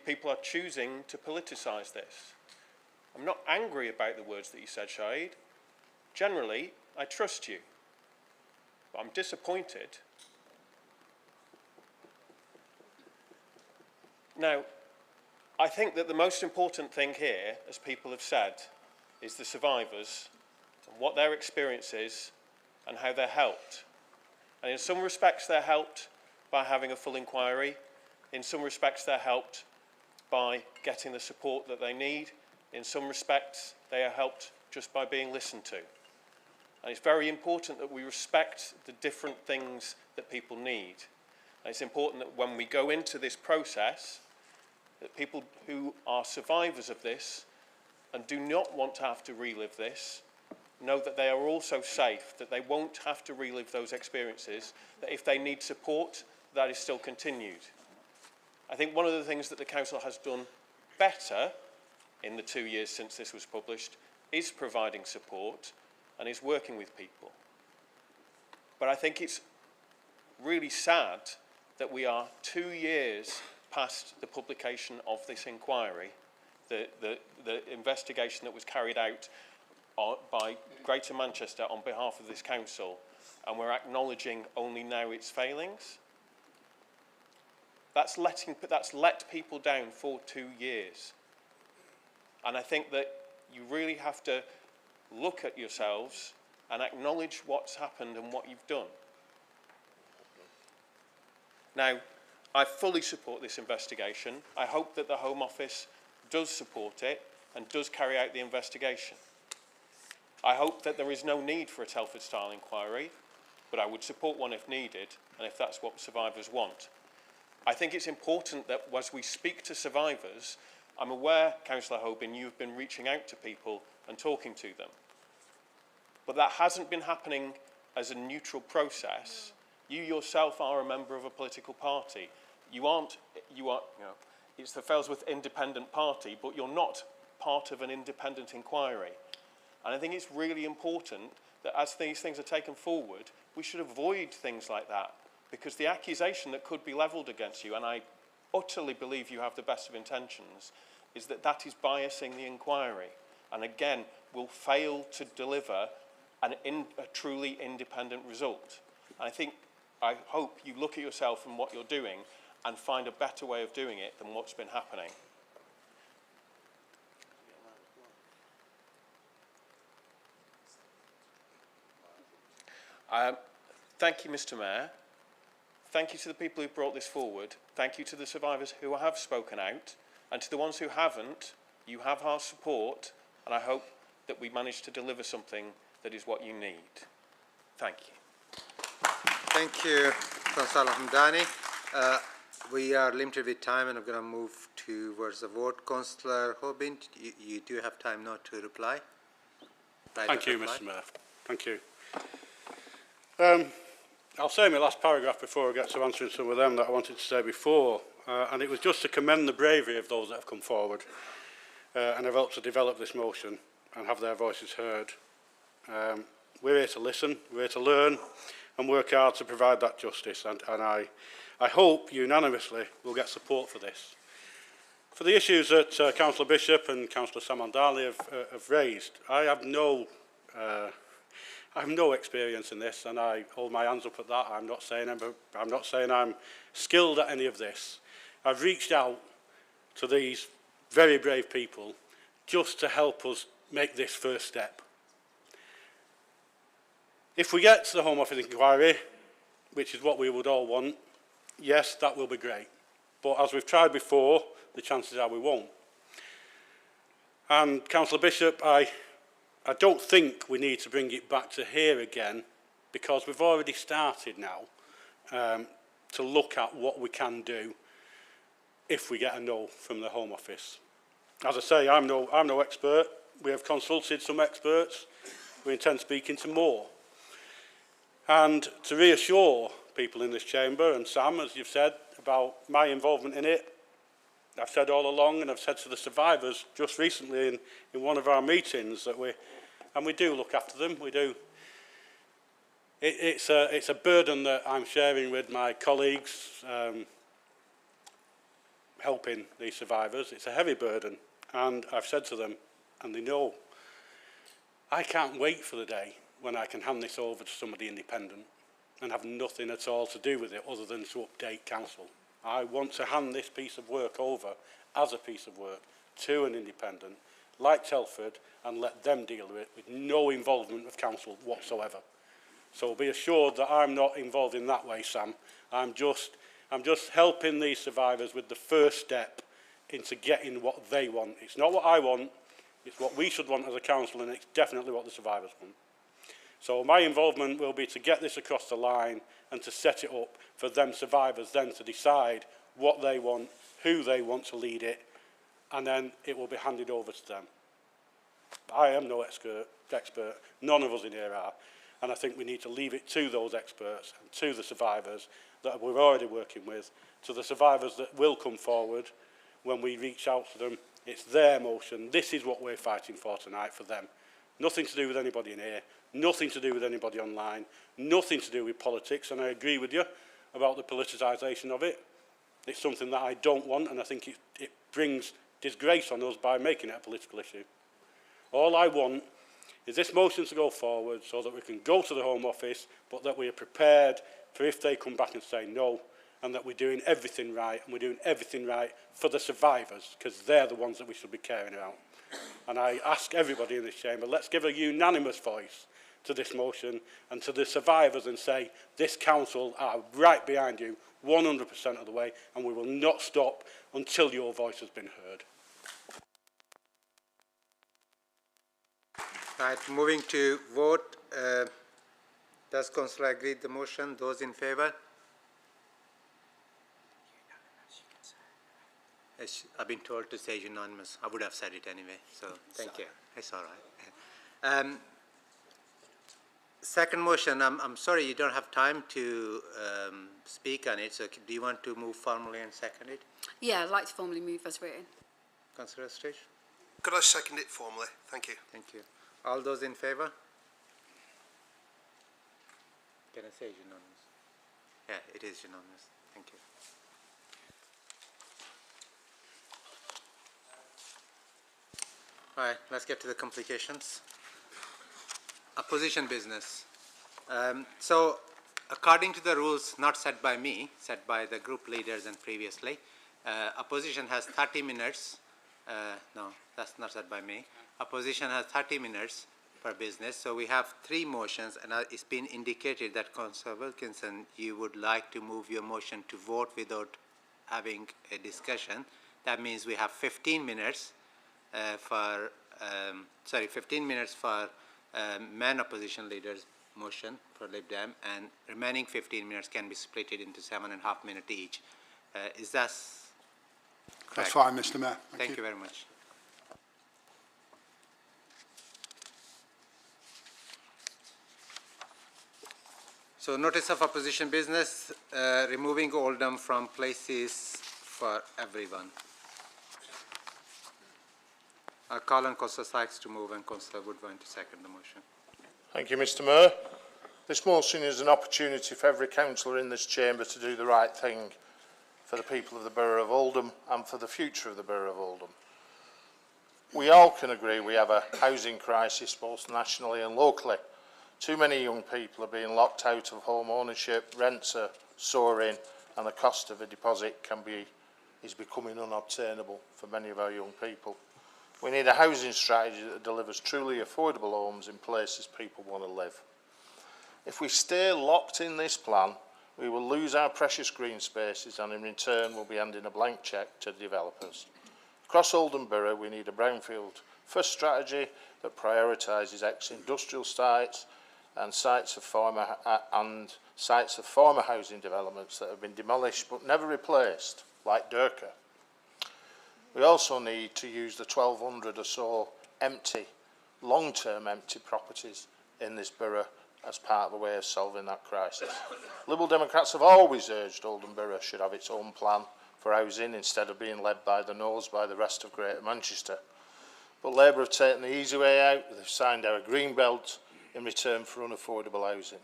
People are choosing to politicise this. I'm not angry about the words that you said, Shahid. Generally, I trust you. But I'm disappointed. Now, I think that the most important thing here, as people have said, is the survivors and what their experience is and how they're helped. And in some respects, they're helped by having a full inquiry. In some respects, they're helped by getting the support that they need. In some respects, they are helped just by being listened to. And it's very important that we respect the different things that people need. And it's important that when we go into this process, that people who are survivors of this and do not want to have to relive this, know that they are also safe, that they won't have to relive those experiences, that if they need support, that is still continued. I think one of the things that the Council has done better in the 2 years since this was published is providing support and is working with people. But I think it's really sad that we are 2 years past the publication of this inquiry, the investigation that was carried out by Greater Manchester on behalf of this council, and we're acknowledging only now its failings. That's let people down for 2 years. And I think that you really have to look at yourselves and acknowledge what's happened and what you've done. Now, I fully support this investigation. I hope that the Home Office does support it and does carry out the investigation. I hope that there is no need for a Telford-style inquiry, but I would support one if needed, and if that's what survivors want. I think it's important that as we speak to survivors, I'm aware, Councillor Hoban, you've been reaching out to people and talking to them. But that hasn't been happening as a neutral process. You yourself are a member of a political party. It's the Failsworth Independent Party, but you're not part of an independent inquiry. And I think it's really important that as these things are taken forward, we should avoid things like that, because the accusation that could be levelled against you, and I utterly believe you have the best of intentions, is that that is biasing the inquiry, and again will fail to deliver a truly independent result. And I hope you look at yourself and what you're doing and find a better way of doing it than what's been happening. Thank you, Mr. Mayor. Thank you to the people who brought this forward. Thank you to the survivors who have spoken out. And to the ones who haven't, you have our support, and I hope that we manage to deliver something that is what you need. Thank you. Thank you, Councillor Hamdani. We are limited with time, and I'm going to move towards the vote. Councillor Hoban, you do have time now to reply. Thank you, Mr. Mayor. Thank you. I'll say my last paragraph before I get to answering some of them that I wanted to say before, and it was just to commend the bravery of those that have come forward and have helped to develop this motion and have their voices heard. We're here to listen, we're here to learn and work hard to provide that justice, and I hope unanimously we'll get support for this. For the issues that Councillor Bishop and Councillor Samandali have raised, I have no experience in this, and I hold my hands up at that. I'm not saying I'm skilled at any of this. I've reached out to these very brave people just to help us make this first step. If we get to the Home Office inquiry, which is what we would all want, yes, that will be great. But as we've tried before, the chances are we won't. And Councillor Bishop, I don't think we need to bring it back to here again, because we've already started now to look at what we can do if we get a no from the Home Office. As I say, I'm no expert. We have consulted some experts. We intend speaking to more. And to reassure people in this chamber, and Sam, as you've said, about my involvement in it, I've said all along, and I've said to the survivors just recently in one of our meetings, that we do look after them. We do. It's a burden that I'm sharing with my colleagues, helping these survivors. It's a heavy burden, and I've said to them, and they know, I can't wait for the day when I can hand this over to somebody independent and have nothing at all to do with it other than to update council. I want to hand this piece of work over as a piece of work to an independent like Telford and let them deal with it with no involvement of council whatsoever. So be assured that I'm not involved in that way, Sam. I'm just helping these survivors with the first step into getting what they want. It's not what I want, it's what we should want as a council, and it's definitely what the survivors want. So my involvement will be to get this across the line and to set it up for them survivors then to decide what they want, who they want to lead it, and then it will be handed over to them. I am no expert, none of us in here are, and I think we need to leave it to those experts and to the survivors that we're already working with, to the survivors that will come forward when we reach out to them. It's their motion. This is what we're fighting for tonight for them. Nothing to do with anybody in here, nothing to do with anybody online, nothing to do with politics, and I agree with you about the politicisation of it. It's something that I don't want, and I think it brings disgrace on us by making it a political issue. All I want is this motion to go forward so that we can go to the Home Office, but that we are prepared for if they come back and say no, and that we're doing everything right, and we're doing everything right for the survivors, because they're the ones that we should be caring about. And I ask everybody in this chamber, let's give a unanimous voice to this motion and to the survivors and say, this council are right behind you 100% of the way, and we will not stop until your voice has been heard. Right, moving to vote. Does Councillor agree with the motion? Those in favour? I've been told to say unanimous. I would have said it anyway, so thank you. It's all right. Second motion, I'm sorry you don't have time to speak on it, so do you want to move formally and second it? Yeah, I'd like to formally move as written. Councillor Stritch? Could I second it formally? Thank you. Thank you. All those in favour? Can I say unanimous? Yeah, it is unanimous. Thank you. All right, let's get to the complications. Opposition business. So, according to the rules not set by me, set by the group leaders and previously, opposition has 30 minutes. No, that's not set by me. Opposition has 30 minutes per business. So we have 3 motions, and it's been indicated that Councillor Wilkinson, you would like to move your motion to vote without having a discussion. That means we have 15 minutes for 15 minutes for man opposition leaders motion for Lib Dem, and remaining 15 minutes can be split into 7.5 minutes each. Is that correct? That's fine, Mr. Mayor. Thank you very much. So notice of opposition business, removing Oldham from places for everyone. I'll call on Councillor Sykes to move and Councillor Woodvine to second the motion. Thank you, Mr. Mayor. This motion is an opportunity for every councillor in this chamber to do the right thing for the people of the Borough of Oldham and for the future of the Borough of Oldham. We all can agree we have a housing crisis both nationally and locally. Too many young people are being locked out of home ownership, rents are soaring, and the cost of a deposit is becoming unobtainable for many of our young people. We need a housing strategy that delivers truly affordable homes in places people want to live. If we stay locked in this plan, we will lose our precious green spaces, and in return we'll be handing a blank cheque to developers. Across Oldham Borough, we need a brownfield first strategy that prioritises ex-industrial sites and sites of former housing developments that have been demolished but never replaced, like Durka. We also need to use the 1,200 or so empty, long-term empty properties in this borough as part of a way of solving that crisis. Liberal Democrats have always urged Oldham Borough should have its own plan for housing instead of being led by the nose by the rest of Greater Manchester. But Labour have taken the easy way out. They've signed our green belt in return for unaffordable housing.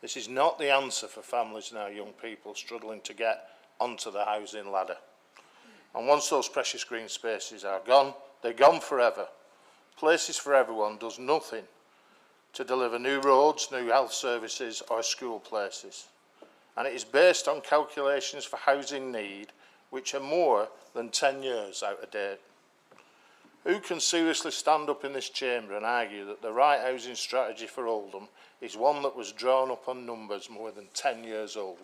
This is not the answer for families and our young people struggling to get onto the housing ladder. And once those precious green spaces are gone, they're gone forever. Places for Everyone does nothing to deliver new roads, new health services or school places. And it is based on calculations for housing need which are more than 10 years out of date. Who can seriously stand up in this chamber and argue that the right housing strategy for Oldham is one that was drawn up on numbers more than 10 years old?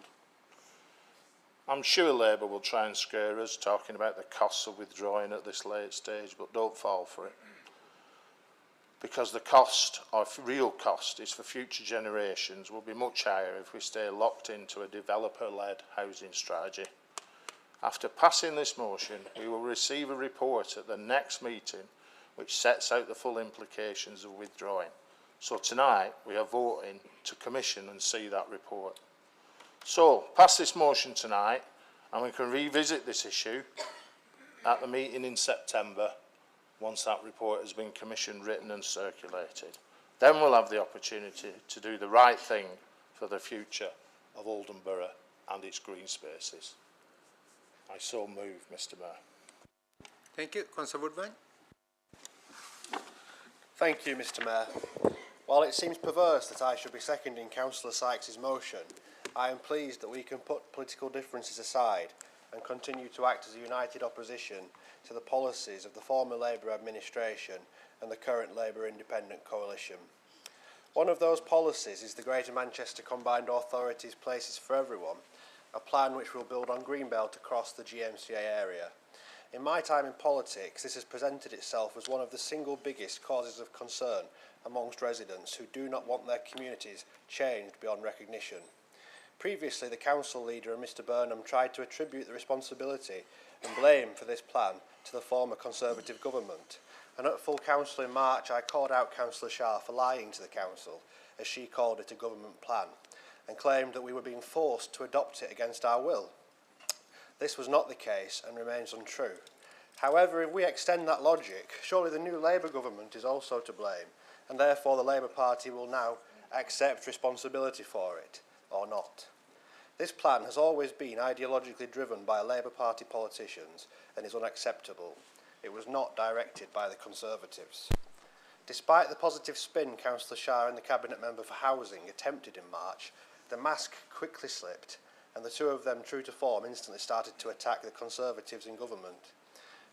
I'm sure Labour will try and scare us, talking about the costs of withdrawing at this late stage, but don't fall for it. because the cost, or real cost, is for future generations will be much higher if we stay locked into a developer-led housing strategy. After passing this motion, we will receive a report at the next meeting which sets out the full implications of withdrawing. So tonight we are voting to commission and see that report. So pass this motion tonight and we can revisit this issue at the meeting in September once that report has been commissioned, written and circulated. Then we'll have the opportunity to do the right thing for the future of Oldham Borough and its green spaces. I so move, Mr Mayor. Thank you. Councillor Woodvine. Thank you, Mr Mayor. While it seems perverse that I should be seconding Councillor Sykes' motion, I am pleased that we can put political differences aside and continue to act as a united opposition to the policies of the former Labour administration and the current Labour Independent Coalition. One of those policies is the Greater Manchester Combined Authorities Places for Everyone, a plan which will build on Greenbelt across the GMCA area. In my time in politics, this has presented itself as one of the single biggest causes of concern amongst residents who do not want their communities changed beyond recognition. Previously, the council leader and Mr Burnham tried to attribute the responsibility and blame for this plan to the former Conservative government. And at full council in March, I called out Councillor Shah for lying to the council, as she called it a government plan, and claimed that we were being forced to adopt it against our will. This was not the case and remains untrue. However, if we extend that logic, surely the new Labour government is also to blame, and therefore the Labour Party will now accept responsibility for it, or not. This plan has always been ideologically driven by Labour Party politicians and is unacceptable. It was not directed by the Conservatives. Despite the positive spin Councillor Shah and the Cabinet Member for Housing attempted in March, the mask quickly slipped and the two of them, true to form, instantly started to attack the Conservatives in government.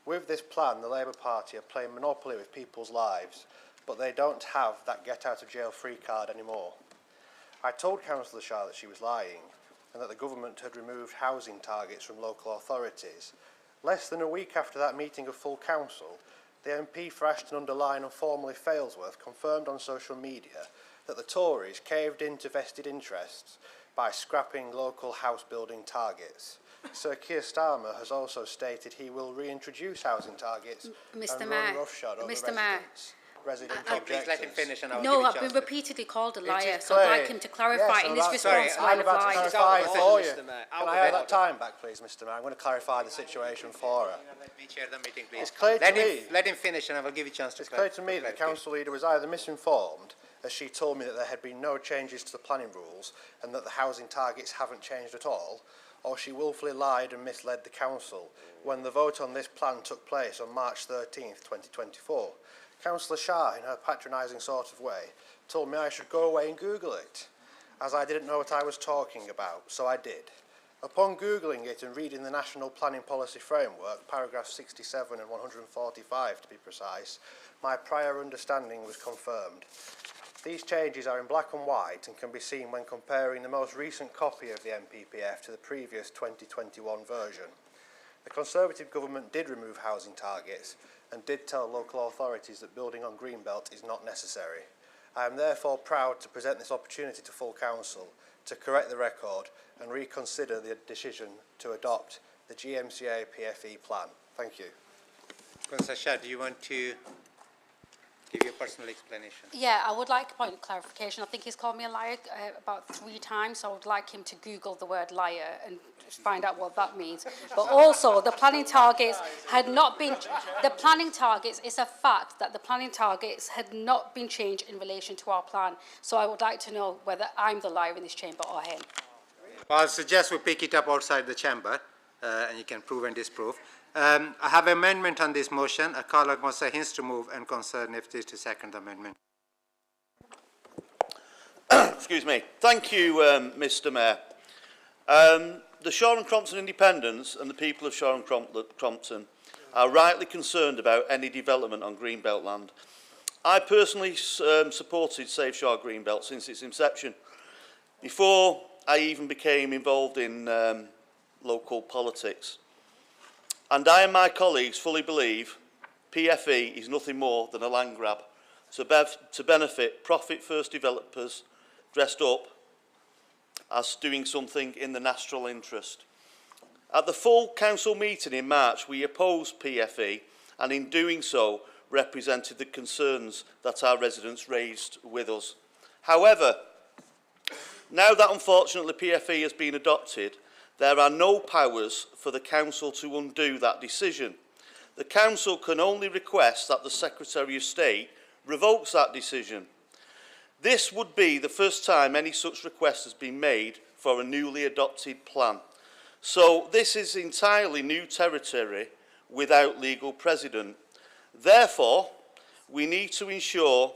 With this plan, the Labour Party are playing monopoly with people's lives, but they don't have that get-out-of-jail-free card anymore. I told Councillor Shah that she was lying and that the government had removed housing targets from local authorities. Less than a week after that meeting of full council, the MP for Ashton-under-Lyne and formerly Failsworth confirmed on social media that the Tories caved into vested interests by scrapping local house building targets. Sir Keir Starmer has also stated he will reintroduce housing targets Mr. and Mayor, run roughshod over Mr. Mayor. resident Please objectives. let him finish and I'll No, give I've you been repeatedly called a liar, is so I'd clear. like him to clarify Yes, in his I'm response about- why I'm I've about to lied. clarify it for you. Mr. Mayor. Can I have that time back, please, Mr Mayor? I'm going to clarify the situation for her. Let me chair the meeting, please. It's clear to me. Let him finish and I will give you a chance to It's clear to me that the council leader was either misinformed, as she told me that there had been no changes to the planning rules and that the housing targets haven't changed at all, or she willfully lied and misled the council when the vote on this plan took place on March 13th, 2024. Councillor Shah, in her patronising sort of way, told me I should go away and Google it, as I didn't know what I was talking about, so I did. Upon Googling it and reading the National Planning Policy Framework, paragraphs 67 and 145 to be precise, my prior understanding was confirmed. These changes are in black and white and can be seen when comparing the most recent copy of the NPPF to the previous 2021 version. The Conservative government did remove housing targets and did tell local authorities that building on Greenbelt is not necessary. I am therefore proud to present this opportunity to full council to correct the record and reconsider the decision to adopt the GMCA PFE plan. Thank you. Councillor Shah, do you want to give your personal explanation? Yeah, I would like a point of clarification. I think he's called me a liar about 3 times, so I would like him to Google the word liar and find out what that means. But also, the planning targets had not been... The planning targets, it's a fact that the planning targets had not been changed in relation to our plan. So I would like to know whether I'm the liar in this chamber or him. Well, I'll suggest we pick it up outside the chamber and you can prove and disprove. I have an amendment on this motion. I call on Councillor Hinds to move and Councillor Nifty to second the amendment. Excuse me. Thank you, Mr Mayor. The Shore and Crompton Independents and the people of Shore and Crompton are rightly concerned about any development on Greenbelt land. I personally supported Safe Shore Greenbelt since its inception, before I even became involved in local politics. And I and my colleagues fully believe PFE is nothing more than a land grab to benefit profit-first developers dressed up as doing something in the national interest. At the full council meeting in March, we opposed PFE and in doing so represented the concerns that our residents raised with us. However, now that unfortunately PFE has been adopted, there are no powers for the council to undo that decision. The council can only request that the Secretary of State revokes that decision. This would be the first time any such request has been made for a newly adopted plan. So this is entirely new territory without legal precedent. Therefore, we need to ensure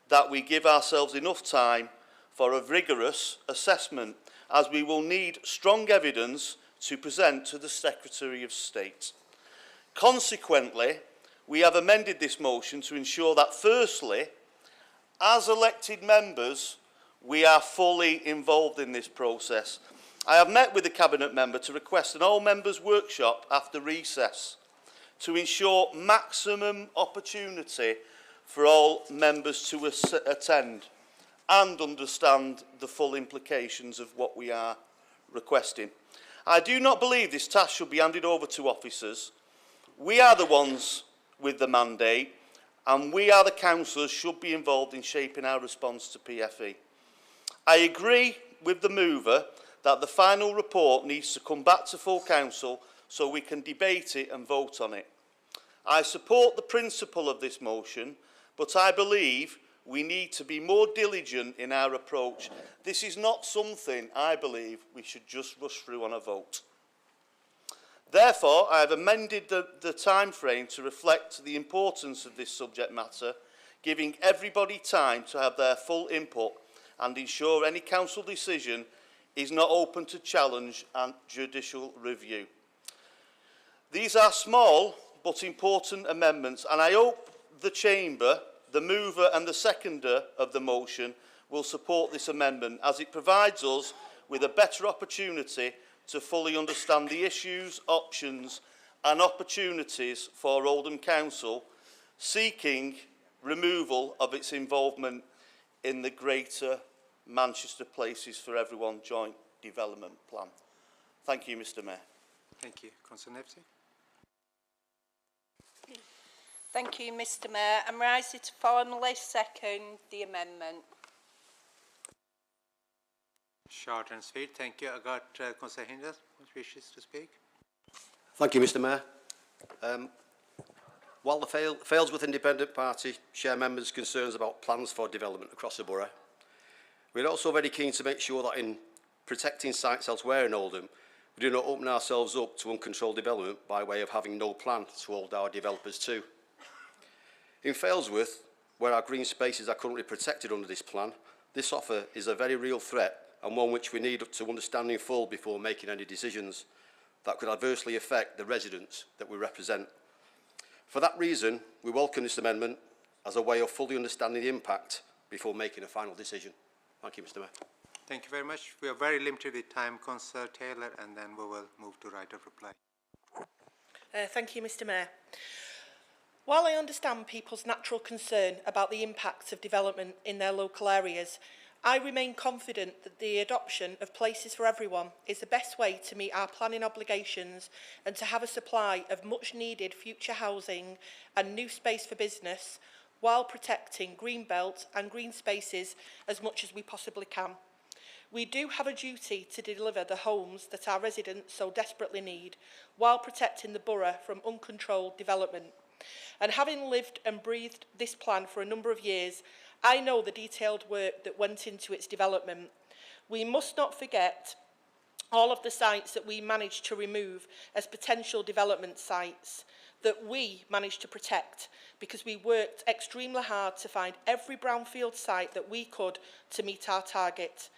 that we give ourselves enough time for a rigorous assessment, as we will need strong evidence to present to the Secretary of State. Consequently, we have amended this motion to ensure that, firstly, as elected members, we are fully involved in this process. I have met with the Cabinet member to request an all-members workshop after recess to ensure maximum opportunity for all members to attend and understand the full implications of what we are requesting. I do not believe this task should be handed over to officers. We are the ones with the mandate, and we are the councillors should be involved in shaping our response to PFE. I agree with the mover that the final report needs to come back to full council so we can debate it and vote on it. I support the principle of this motion, but I believe we need to be more diligent in our approach. This is not something I believe we should just rush through on a vote. Therefore, I have amended the time frame to reflect the importance of this subject matter, giving everybody time to have their full input and ensure any council decision is not open to challenge and judicial review. These are small but important amendments, and I hope the Chamber, the mover and the seconder of the motion will support this amendment, as it provides us with a better opportunity to fully understand the issues, options and opportunities for Oldham Council seeking removal of its involvement in the Greater Manchester Places for Everyone Joint Development Plan. Thank you, Mr. Mayor. Thank you. Councillor Nepsy. Thank you, Mr. Mayor. I'm rising to formally second the amendment. Short and sweet. Thank you. I got Councillor Hinders who wishes to speak. Thank you, Mr. Mayor. While the Failsworth Independent Party share members' concerns about plans for development across the borough, we're also very keen to make sure that in protecting sites elsewhere in Oldham, we do not open ourselves up to uncontrolled development by way of having no plan to hold our developers to. In Failsworth, where our green spaces are currently protected under this plan, this offer is a very real threat and one which we need to understand in full before making any decisions that could adversely affect the residents that we represent. For that reason, we welcome this amendment as a way of fully understanding the impact before making a final decision. Thank you, Mr. Mayor. Thank you very much. We are very limited with time. Councillor Taylor, and then we will move to right of reply. Thank you, Mr. Mayor. While I understand people's natural concern about the impacts of development in their local areas, I remain confident that the adoption of Places for Everyone is the best way to meet our planning obligations and to have a supply of much needed future housing and new space for business while protecting green belt and green spaces as much as we possibly can. We do have a duty to deliver the homes that our residents so desperately need while protecting the borough from uncontrolled development. And having lived and breathed this plan for a number of years, I know the detailed work that went into its development. We must not forget all of the sites that we managed to remove as potential development sites that we managed to protect because we worked extremely hard to find every brownfield site that we could to meet our target.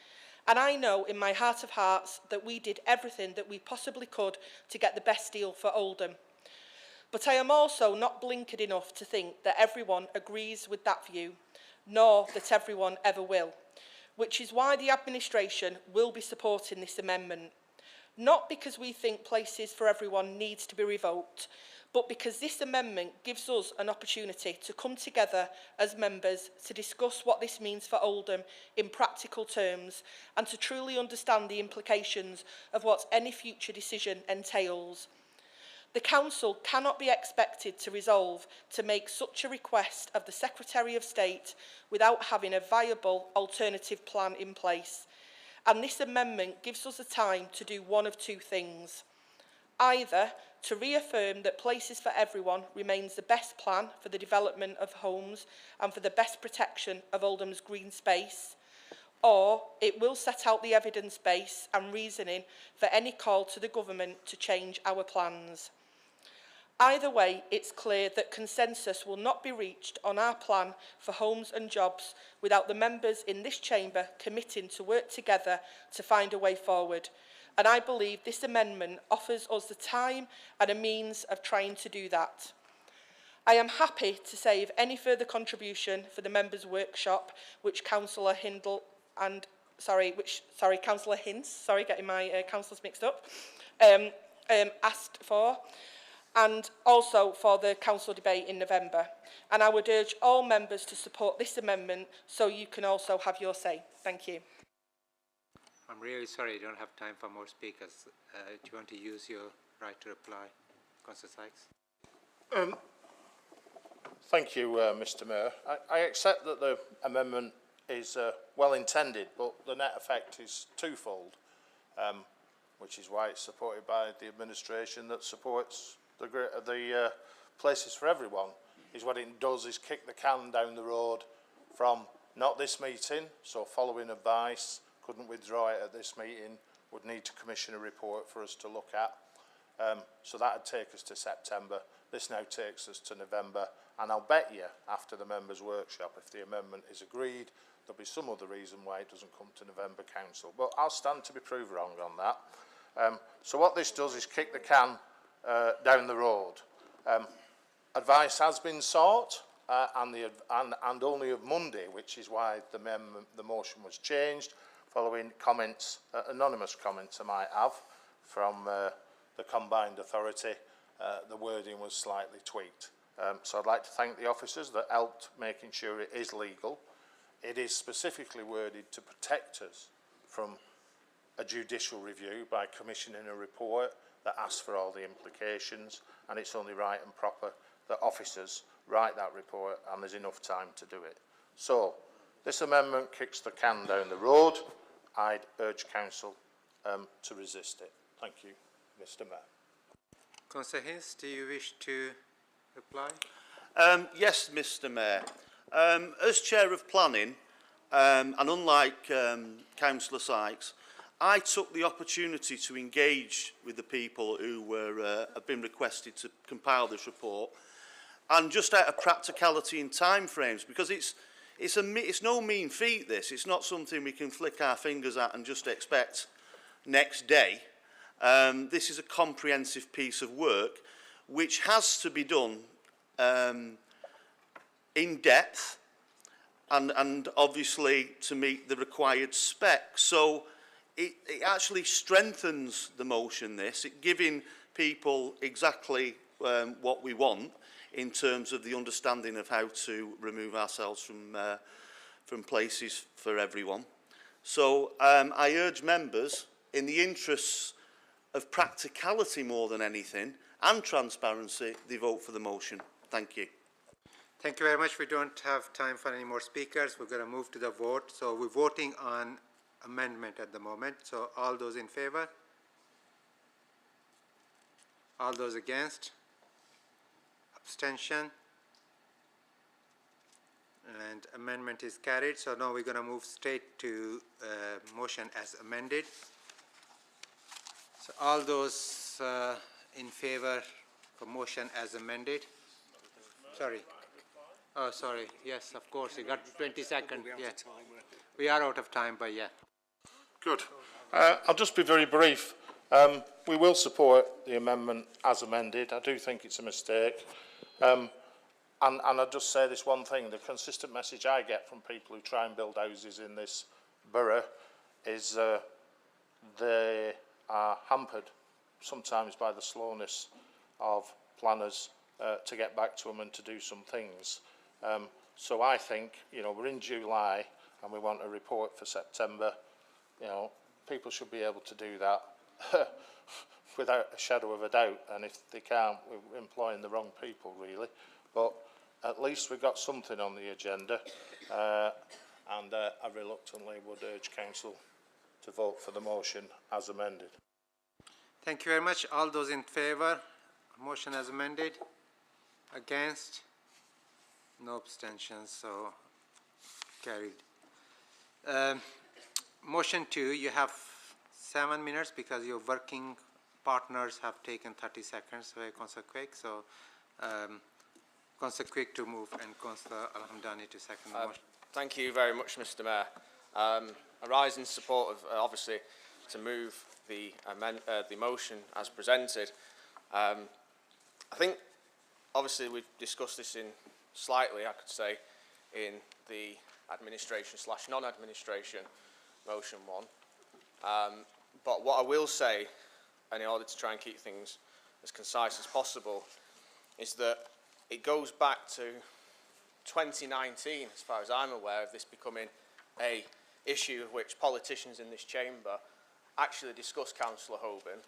And I know in my heart of hearts that we did everything that we possibly could to get the best deal for Oldham. But I am also not blinkered enough to think that everyone agrees with that view, nor that everyone ever will, which is why the administration will be supporting this amendment. Not because we think Places for Everyone needs to be revoked, but because this amendment gives us an opportunity to come together as members to discuss what this means for Oldham in practical terms and to truly understand the implications of what any future decision entails. The Council cannot be expected to resolve to make such a request of the Secretary of State without having a viable alternative plan in place, and this amendment gives us the time to do one of two things. Either to reaffirm that Places for Everyone remains the best plan for the development of homes and for the best protection of Oldham's green space, or it will set out the evidence base and reasoning for any call to the government to change our plans. Either way, it's clear that consensus will not be reached on our plan for homes and jobs without the members in this chamber committing to work together to find a way forward. And I believe this amendment offers us the time and a means of trying to do that. I am happy to save any further contribution for the members' workshop, which Councillor Hindle and Councillor Hinds, getting my councillors mixed up, asked for, and also for the council debate in November. And I would urge all members to support this amendment so you can also have your say. Thank you. I'm really sorry, I don't have time for more speakers. Do you want to use your right to reply, Councillor Sykes? Thank you, Mr Mayor. I accept that the amendment is well intended, but the net effect is twofold, which is why it's supported by the administration that supports the Places for Everyone. Is what it does is kick the can down the road from not this meeting, so following advice, couldn't withdraw it at this meeting, would need to commission a report for us to look at. So that would take us to September. This now takes us to November, and I'll bet you after the members' workshop, if the amendment is agreed, there'll be some other reason why it doesn't come to November Council. But I'll stand to be proved wrong on that. So what this does is kick the can down the road. Advice has been sought, and only of Monday, which is why the motion was changed, following comments, anonymous comments I might have, from the combined authority. The wording was slightly tweaked. So I'd like to thank the officers that helped making sure it is legal. It is specifically worded to protect us from a judicial review by commissioning a report that asks for all the implications, and it's only right and proper that officers write that report and there's enough time to do it. So this amendment kicks the can down the road. I'd urge Council to resist it. Thank you, Mr Mayor. Councillor Hinds, do you wish to reply? Yes, Mr Mayor. As Chair of Planning, and unlike Councillor Sykes, I took the opportunity to engage with the people who have been requested to compile this report, and just out of practicality and time frames, because it's no mean feat, this. It's not something we can flick our fingers at and just expect next day. This is a comprehensive piece of work which has to be done in depth and obviously to meet the required specs. So it actually strengthens the motion, this, giving people exactly what we want in terms of the understanding of how to remove ourselves from Places for Everyone. So I urge members, in the interests of practicality more than anything, and transparency, they vote for the motion. Thank you. Thank you very much. We don't have time for any more speakers. We're going to move to the vote. So we're voting on amendment at the moment. So all those in favour? All those against? Abstention? And amendment is carried. So now we're going to move straight to motion as amended. So all those in favour for motion as amended? Sorry. Oh, sorry. Yes, of course. You got 20 seconds. Yeah. We are out of time, but yeah. Good. I'll just be very brief. We will support the amendment as amended. I do think it's a mistake. And I'll just say this one thing. The consistent message I get from people who try and build houses in this borough is they are hampered sometimes by the slowness of planners to get back to them and to do some things. So I think, you know, we're in July and we want a report for September. You know, people should be able to do that without a shadow of a doubt, and if they can't, we're employing the wrong people, really. But at least we've got something on the agenda, and I reluctantly would urge Council to vote for the motion as amended. Thank you very much. All those in favour? Motion as amended? Against? No abstentions, so carried. Motion 2, you have 7 minutes because your working partners have taken 30 seconds, Councillor Quake. So, Councillor Quake to move and Councillor Alhamdani to second the motion. Thank you very much, Mr. Mayor. I rise in support of, obviously, to move the motion as presented. I think, obviously, we've discussed this in slightly, I could say, in the administration/non-administration motion 1. But what I will say, and in order to try and keep things as concise as possible, is that it goes back to 2019, as far as I'm aware, of this becoming a issue of which politicians in this chamber actually discussed, Councillor Hoban.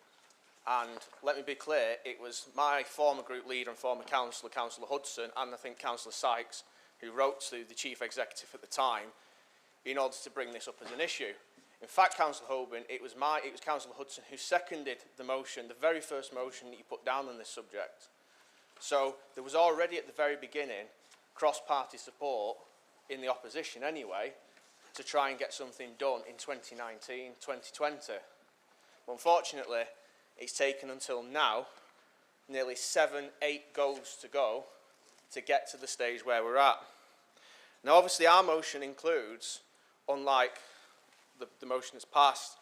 And let me be clear, it was my former group leader and former councillor, Councillor Hudson, and I think Councillor Sykes, who wrote to the Chief Executive at the time in order to bring this up as an issue. In fact, Councillor Hoban, it was Councillor Hudson who seconded the motion, the very first motion that you put down on this subject. So there was already at the very beginning cross-party support in the opposition anyway to try and get something done in 2019, 2020. But unfortunately, it's taken until now, nearly 7, 8 goes to go, to get to the stage where we're at. Now, obviously, our motion includes, unlike the motion that's passed,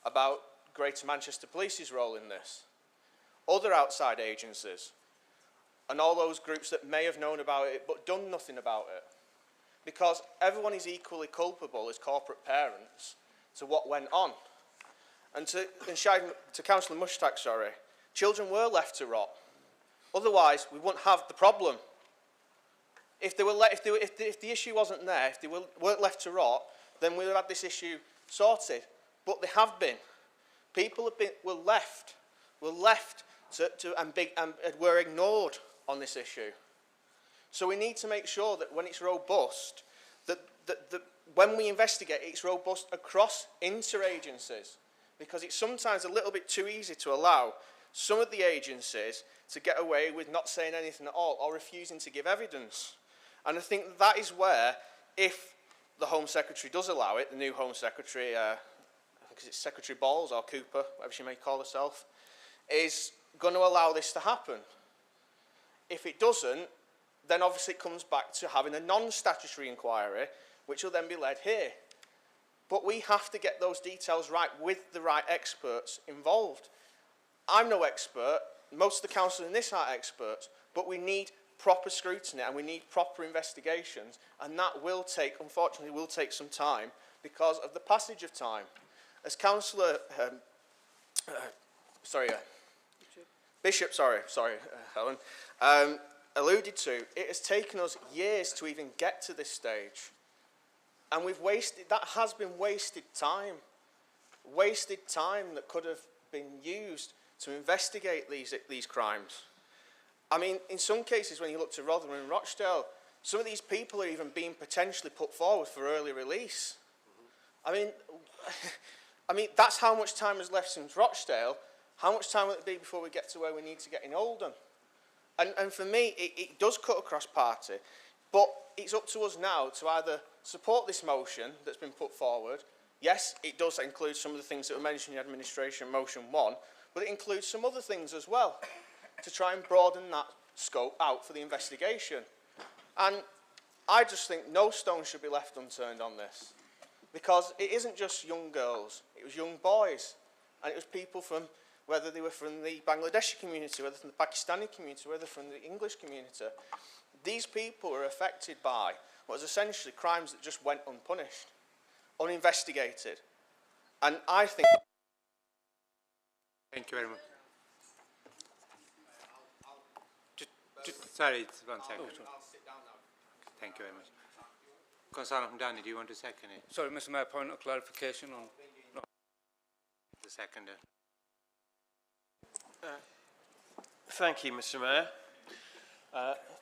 about Greater Manchester Police's role in this, other outside agencies, and all those groups that may have known about it but done nothing about it. Because everyone is equally culpable as corporate parents to what went on. And to Councillor Mushtaq, sorry, children were left to rot. Otherwise, we wouldn't have the problem. If the issue wasn't there, if they weren't left to rot, then we would have had this issue sorted. But they have been. People were left and were ignored on this issue. So we need to make sure that when it's robust, that when we investigate, it's robust across interagencies. Because it's sometimes a little bit too easy to allow some of the agencies to get away with not saying anything at all or refusing to give evidence. And I think that is where, if the Home Secretary does allow it, the new Home Secretary, I think it's Secretary Balls or Cooper, whatever she may call herself, is going to allow this to happen. If it doesn't, then obviously it comes back to having a non-statutory inquiry, which will then be led here. But we have to get those details right with the right experts involved. I'm no expert, most of the council in this aren't experts, but we need proper scrutiny and we need proper investigations, and that will take, unfortunately, will take some time because of the passage of time. As Councillor Bishop, Helen, alluded to, it has taken us years to even get to this stage. And that has been wasted time that could have been used to investigate these crimes. I mean, in some cases, when you look to Rotherham and Rochdale, some of these people are even being potentially put forward for early release. I mean, that's how much time has left since Rochdale. How much time will it be before we get to where we need to get in Oldham? And for me, it does cut across party, but it's up to us now to either support this motion that's been put forward. Yes, it does include some of the things that were mentioned in administration motion 1, but it includes some other things as well to try and broaden that scope out for the investigation. And I just think no stone should be left unturned on this, because it isn't just young girls, it was young boys, and it was people from, whether they were from the Bangladeshi community, whether from the Pakistani community, whether from the English community. These people were affected by what was essentially crimes that just went unpunished, uninvestigated. And I think... Thank you very much. Sorry, it's 1 second. Thank you very much. Councillor Hamdani, do you want to second it? Sorry, Mr Mayor, point of clarification on... No. The seconder. Thank you, Mr Mayor.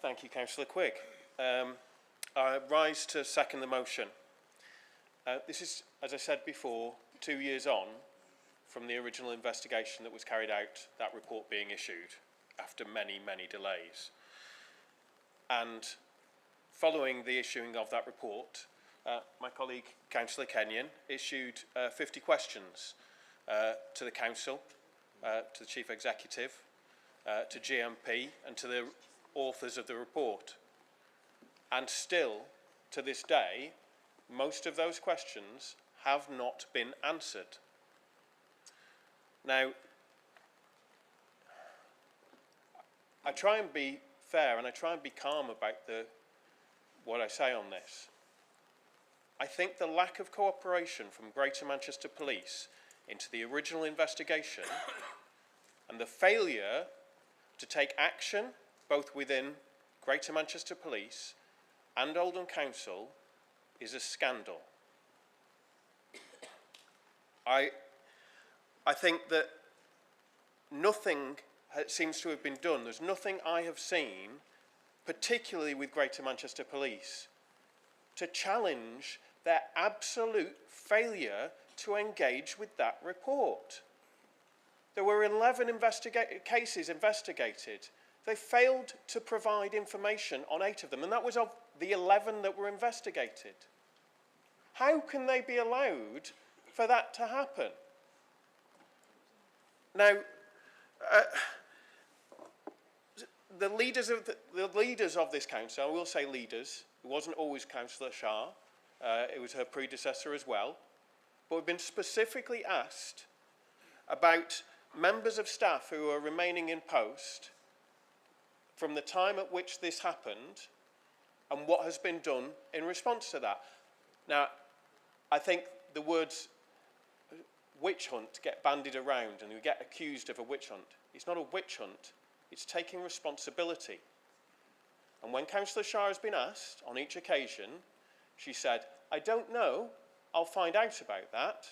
Thank you, Councillor Quigg. I rise to second the motion. This is, as I said before, 2 years on from the original investigation that was carried out, that report being issued after many, many delays. And following the issuing of that report, my colleague, Councillor Kenyon, issued 50 questions to the Council, to the Chief Executive, to GMP and to the authors of the report. And still, to this day, most of those questions have not been answered. Now, I try and be fair and I try and be calm about what I say on this. I think the lack of cooperation from Greater Manchester Police into the original investigation and the failure to take action both within Greater Manchester Police and Oldham Council is a scandal. I think that nothing seems to have been done. There's nothing I have seen, particularly with Greater Manchester Police, to challenge their absolute failure to engage with that report. There were 11 cases investigated. They failed to provide information on 8 of them, and that was of the 11 that were investigated. How can they be allowed for that to happen? Now, the leaders of this council, I will say leaders, it wasn't always Councillor Shah, it was her predecessor as well, but we've been specifically asked about members of staff who are remaining in post from the time at which this happened and what has been done in response to that. Now, I think the words witch hunt get bandied around and we get accused of a witch hunt. It's not a witch hunt, it's taking responsibility. And when Councillor Shah has been asked on each occasion, she said, I don't know, I'll find out about that.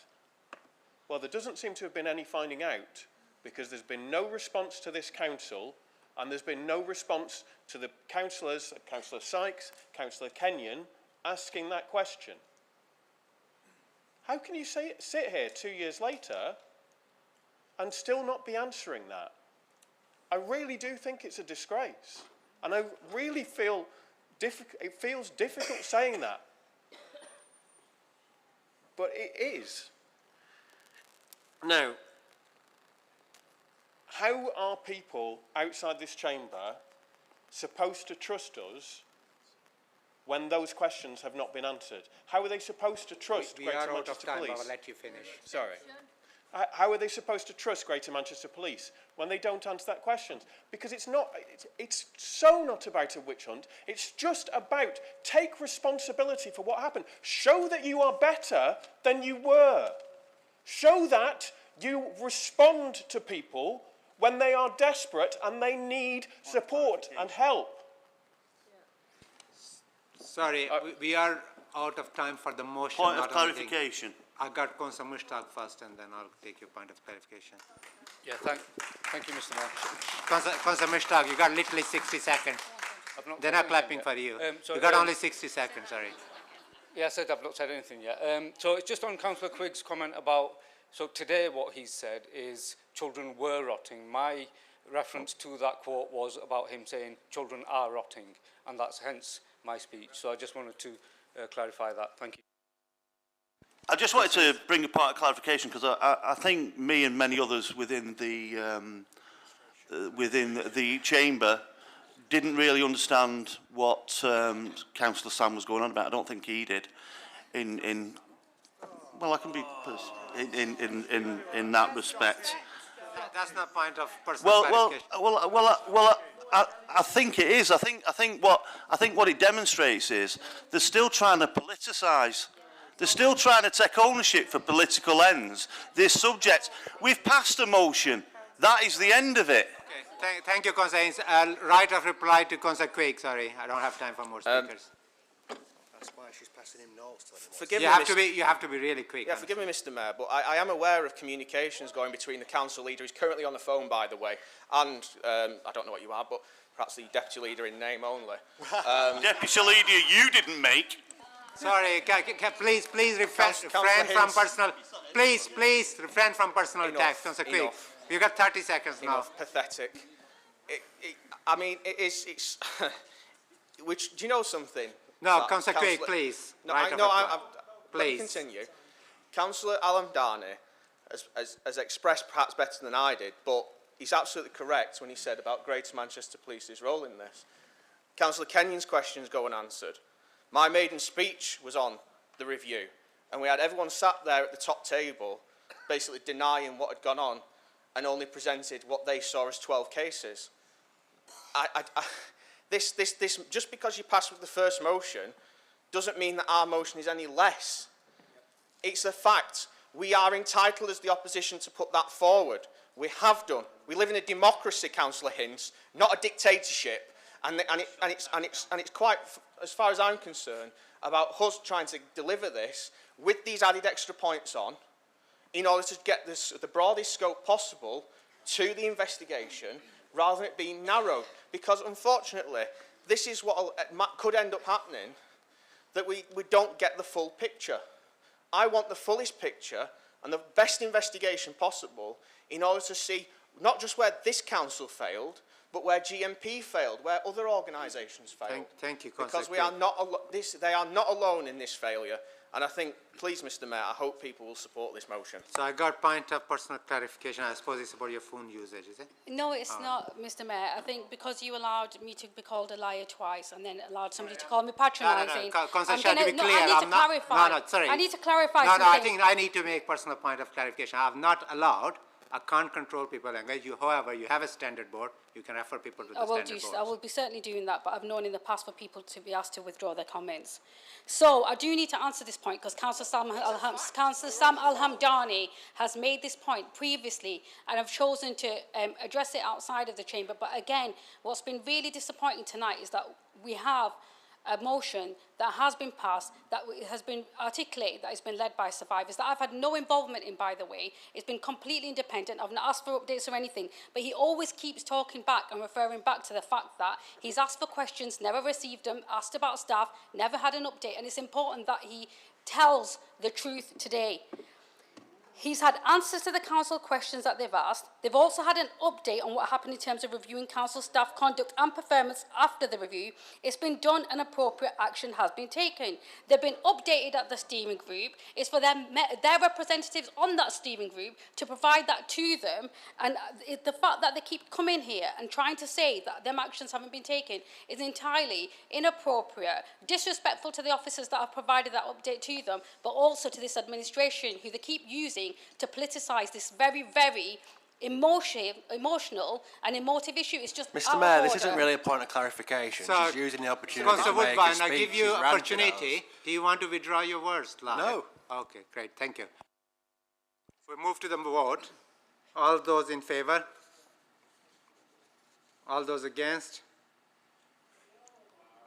Well, there doesn't seem to have been any finding out because there's been no response to this council and there's been no response to the councillors, Councillor Sykes, Councillor Kenyon, asking that question. How can you sit here 2 years later and still not be answering that? I really do think it's a disgrace. And I really feel it feels difficult saying that. But it is. Now, how are people outside this chamber supposed to trust us when those questions have not been answered? How are they supposed to trust Greater Manchester Police? I'll let you finish. Sorry. How are they supposed to trust Greater Manchester Police when they don't answer that question? Because it's so not about a witch hunt. It's just about take responsibility for what happened. Show that you are better than you were. Show that you respond to people when they are desperate and they need support and help. Sorry, we are out of time for the motion. Point of clarification. I got Councillor Mushtaq first and then I'll take your point of clarification. Yeah, thank you, Mr Mayor. Councillor Mushtaq, you got literally 60 seconds. They're not clapping for you. You got only 60 seconds, sorry. Yeah, I said I've not said anything yet. So it's just on Councillor Quigg's comment about, so today what he said is children were rotting. My reference to that quote was about him saying children are rotting, and that's hence my speech. So I just wanted to clarify that. Thank you. I just wanted to bring a point of clarification because I think me and many others within the chamber didn't really understand what Councillor Sam was going on about. I don't think he did. Well, I can be in that respect. That's not point of personal clarification. Well, I think it is. I think what it demonstrates is they're still trying to politicise. They're still trying to take ownership for political ends. This subject, we've passed a motion. That is the end of it. Okay. Thank you, Councillor Haynes. Right of reply to Councillor Quigg. Sorry, I don't have time for more speakers. That's why she's passing him notes. Forgive you me, have to be really quick. Yeah, forgive me, Mr. Mayor, but I am aware of communications going between the council leader, who's currently on the phone, by the way, and I don't know what you are, but perhaps the deputy leader in name only. Deputy leader, you didn't make. Sorry, please refrain from personal. Please refrain from personal attacks, Councillor Quigg. You've got 30 seconds now. Pathetic. I mean, it's. Which, do you know something? No, Councillor Quigg, please. No, right let me continue. Councillor Alam Darnay has expressed perhaps better than I did, but he's absolutely correct when he said about Greater Manchester Police's role in this. Councillor Kenyon's questions go unanswered. My maiden speech was on the review, and we had everyone sat there at the top table basically denying what had gone on and only presented what they saw as 12 cases. This just because you pass with the first motion doesn't mean that our motion is any less. It's a fact. We are entitled as the opposition to put that forward. We have done. We live in a democracy, Councillor Hints, not a dictatorship. And it's quite, as far as I'm concerned, about us trying to deliver this with these added extra points on in order to get this the broadest scope possible to the investigation rather than it being narrowed. Because, unfortunately, this is what could end up happening, that we don't get the full picture. I want the fullest picture and the best investigation possible in order to see not just where this council failed, but where GMP failed, where other organisations failed. Thank you, because we are not they are not alone in this failure. And I think, please, Mr. Mayor, I hope people will support this motion. So I got point of personal clarification. I suppose it's about your phone usage, is it? No, it's not, Mr. Mayor. I think because you allowed me to be called a liar twice and then allowed somebody to call me patronising. No, Councillor, to be clear, I need to clarify. No, sorry. I need to clarify No, something. I think I need to make personal point of clarification. I have not allowed. I can't control people language. However, you have a standard board. You can refer people to the standard board. I will be certainly doing that, but I've known in the past for people to be asked to withdraw their comments. So I do need to answer this point because Councillor Sam Al-Hamdani has made this point previously, and I've chosen to address it outside of the chamber. But again, what's been really disappointing tonight is that we have a motion that has been passed, that has been articulated, that has been led by survivors, that I've had no involvement in, by the way. It's been completely independent. I've not asked for updates or anything, but he always keeps talking back and referring back to the fact that he's asked for questions, never received them, asked about staff, never had an update, and it's important that he tells the truth today. He's had answers to the council questions that they've asked. They've also had an update on what happened in terms of reviewing council staff conduct and performance after the review. It's been done and appropriate action has been taken. They've been updated at the steering group. It's for their representatives on that steering group to provide that to them. And the fact that they keep coming here and trying to say that them actions haven't been taken is entirely inappropriate, disrespectful to the officers that have provided that update to them, but also to this administration who they keep using to politicise this very, very emotional and emotive issue. It's just Mr. Mayor, this isn't really a point of clarification. So, she's using the opportunity to make a Woodbine, speech. I give you opportunity. Do you want to withdraw your words, Lana? No. Okay, great. Thank you. We move to the vote. All those in favour? All those against?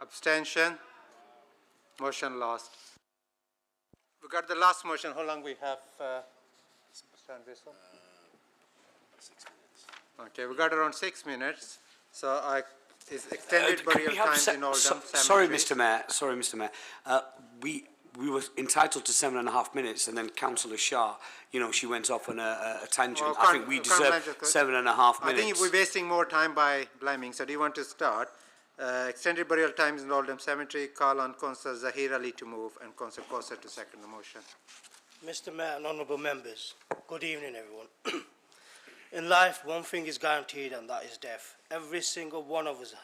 Abstention? Motion lost. We got the last motion. How long we have? Stand this one? 6 minutes. Okay, we got around 6 minutes. So is extended burial times in Oldham. Sorry, Mr. Mayor. We were entitled to 7.5 minutes, and then Councillor Shah, she went off on a tangent. Well, I think we deserve 7.5 minutes. I think we're wasting more time by blaming. So do you want to start? Extended burial times in Oldham Cemetery. Call on Councillor Zahir Ali to move and Councillor Kosa to second the motion. Mr. Mayor and honourable members, good evening everyone. In life, one thing is guaranteed, and that is death. Every single one of us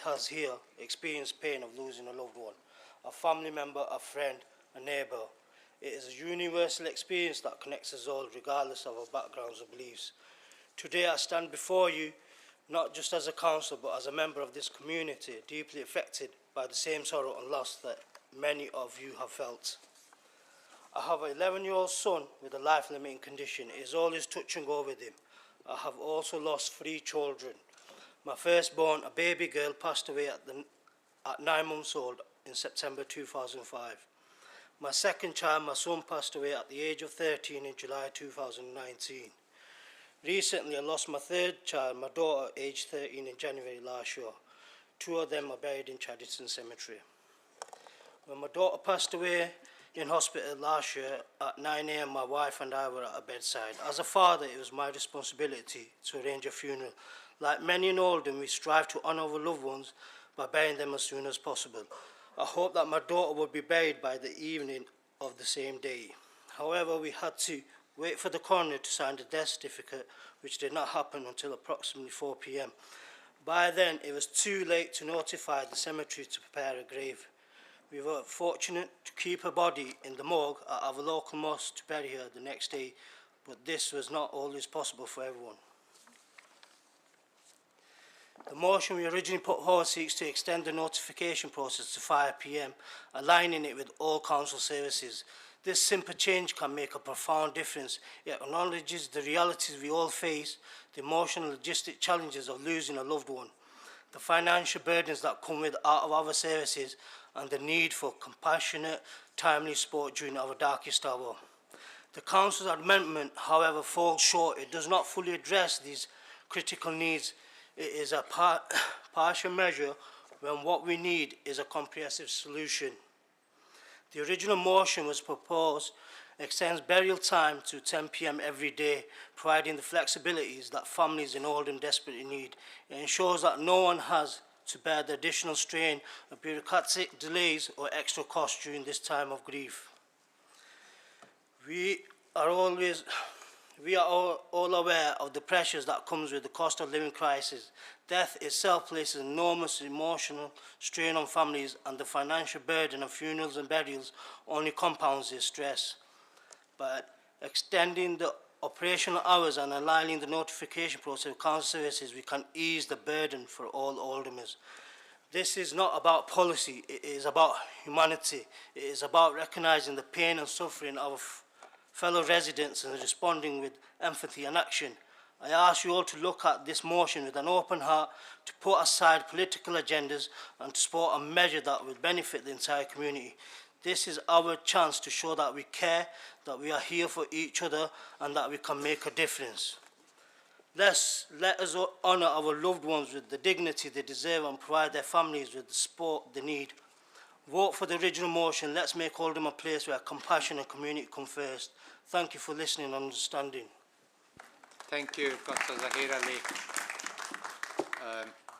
has here experienced pain of losing a loved one, a family member, a friend, a neighbour. It is a universal experience that connects us all, regardless of our backgrounds or beliefs. Today I stand before you, not just as a councillor, but as a member of this community, deeply affected by the same sorrow and loss that many of you have felt. I have an 11-year-old son with a life-limiting condition. It is always touch and go with him. I have also lost 3 children My firstborn, a baby girl, passed away at 9 months old in September 2005. My second child, my son, passed away at the age of 13 in July 2019. Recently, I lost my third child, my daughter, aged 13, in January last year. Two of them are buried in Chadderton Cemetery. When my daughter passed away in hospital last year at 9 a.m, my wife and I were at her bedside. As a father, it was my responsibility to arrange a funeral. Like many in Oldham, we strive to honour our loved ones by burying them as soon as possible. I hope that my daughter would be buried by the evening of the same day. However, we had to wait for the coroner to sign the death certificate, which did not happen until approximately 4 p.m. By then, it was too late to notify the cemetery to prepare a grave. We were fortunate to keep her body in the morgue at our local mosque to bury her the next day, but this was not always possible for everyone. The motion we originally put forward seeks to extend the notification process to 5 p.m, aligning it with all council services. This simple change can make a profound difference. It acknowledges the realities we all face, the emotional and logistic challenges of losing a loved one, the financial burdens that come with out of our services, and the need for compassionate, timely support during our darkest hour. The Council's amendment, however, falls short. It does not fully address these critical needs. It is a partial measure when what we need is a comprehensive solution. The original motion was proposed extends burial time to 10 p.m. every day, providing the flexibilities that families in Oldham desperately need. It ensures that no one has to bear the additional strain of bureaucratic delays or extra costs during this time of grief. We are all aware of the pressures that comes with the cost of living crisis. Death itself places enormous emotional strain on families, and the financial burden of funerals and burials only compounds this stress. But extending the operational hours and aligning the notification process with council services, we can ease the burden for all Oldhamers. This is not about policy, it is about humanity. It is about recognising the pain and suffering of fellow residents and responding with empathy and action. I ask you all to look at this motion with an open heart, to put aside political agendas and to support a measure that will benefit the entire community. This is our chance to show that we care, that we are here for each other, and that we can make a difference. Let us honour our loved ones with the dignity they deserve and provide their families with the support they need. Vote for the original motion. Let's make Oldham a place where compassion and community come first. Thank you for listening and understanding. Thank you, Councillor Zahir Ali.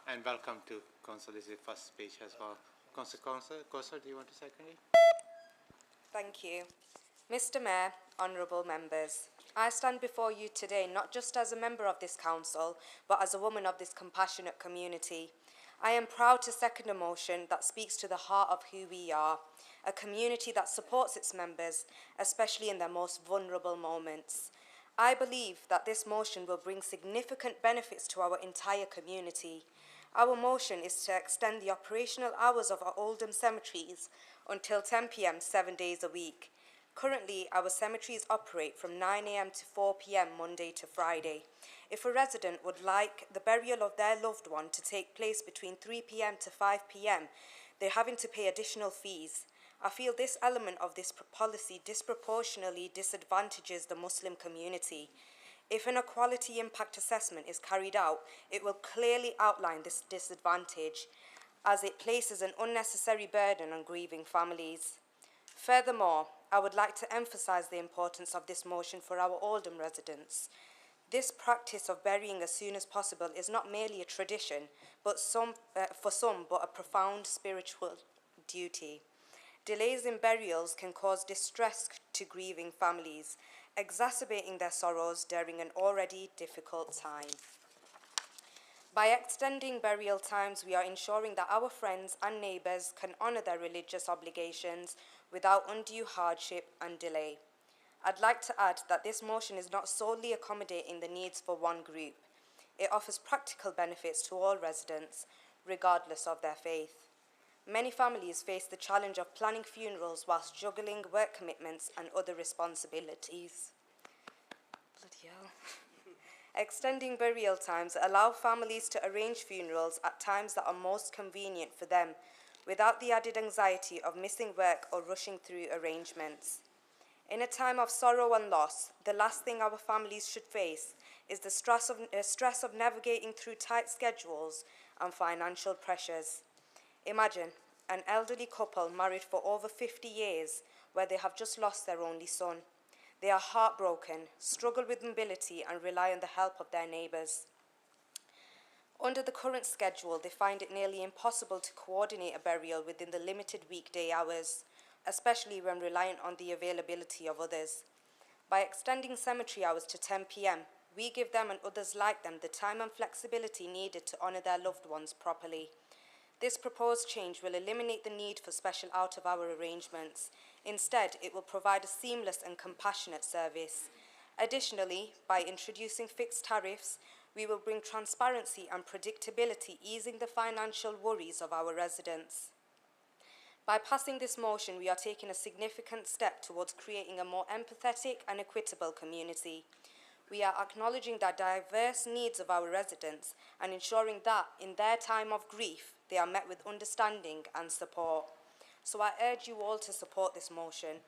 And welcome to Council. This is the first speech as well. Councillor, do you want to second it? Thank you. Mr. Mayor, honourable members, I stand before you today not just as a member of this council, but as a woman of this compassionate community. I am proud to second a motion that speaks to the heart of who we are, a community that supports its members, especially in their most vulnerable moments. I believe that this motion will bring significant benefits to our entire community. Our motion is to extend the operational hours of our Oldham cemeteries until 10 p.m. 7 days a week. Currently, our cemeteries operate from 9 a.m. to 4 p.m. Monday to Friday. If a resident would like the burial of their loved one to take place between 3 p.m. to 5 p.m., they're having to pay additional fees. I feel this element of this policy disproportionately disadvantages the Muslim community. If an equality impact assessment is carried out, it will clearly outline this disadvantage, as it places an unnecessary burden on grieving families. Furthermore, I would like to emphasise the importance of this motion for our Oldham residents. This practice of burying as soon as possible is not merely a tradition, but for some, a profound spiritual duty. Delays in burials can cause distress to grieving families, exacerbating their sorrows during an already difficult time. By extending burial times, we are ensuring that our friends and neighbours can honour their religious obligations without undue hardship and delay. I'd like to add that this motion is not solely accommodating the needs for one group. It offers practical benefits to all residents, regardless of their faith. Many families face the challenge of planning funerals whilst juggling work commitments and other responsibilities. Bloody hell. Extending burial times allow families to arrange funerals at times that are most convenient for them, without the added anxiety of missing work or rushing through arrangements. In a time of sorrow and loss, the last thing our families should face is the stress of navigating through tight schedules and financial pressures. Imagine an elderly couple married for over 50 years where they have just lost their only son. They are heartbroken, struggle with mobility and rely on the help of their neighbours. Under the current schedule, they find it nearly impossible to coordinate a burial within the limited weekday hours, especially when reliant on the availability of others. By extending cemetery hours to 10 p.m, we give them and others like them the time and flexibility needed to honour their loved ones properly. This proposed change will eliminate the need for special out-of-hour arrangements. Instead, it will provide a seamless and compassionate service. Additionally, by introducing fixed tariffs, we will bring transparency and predictability, easing the financial worries of our residents. By passing this motion, we are taking a significant step towards creating a more empathetic and equitable community. We are acknowledging the diverse needs of our residents and ensuring that, in their time of grief, they are met with understanding and support. So I urge you all to support this motion.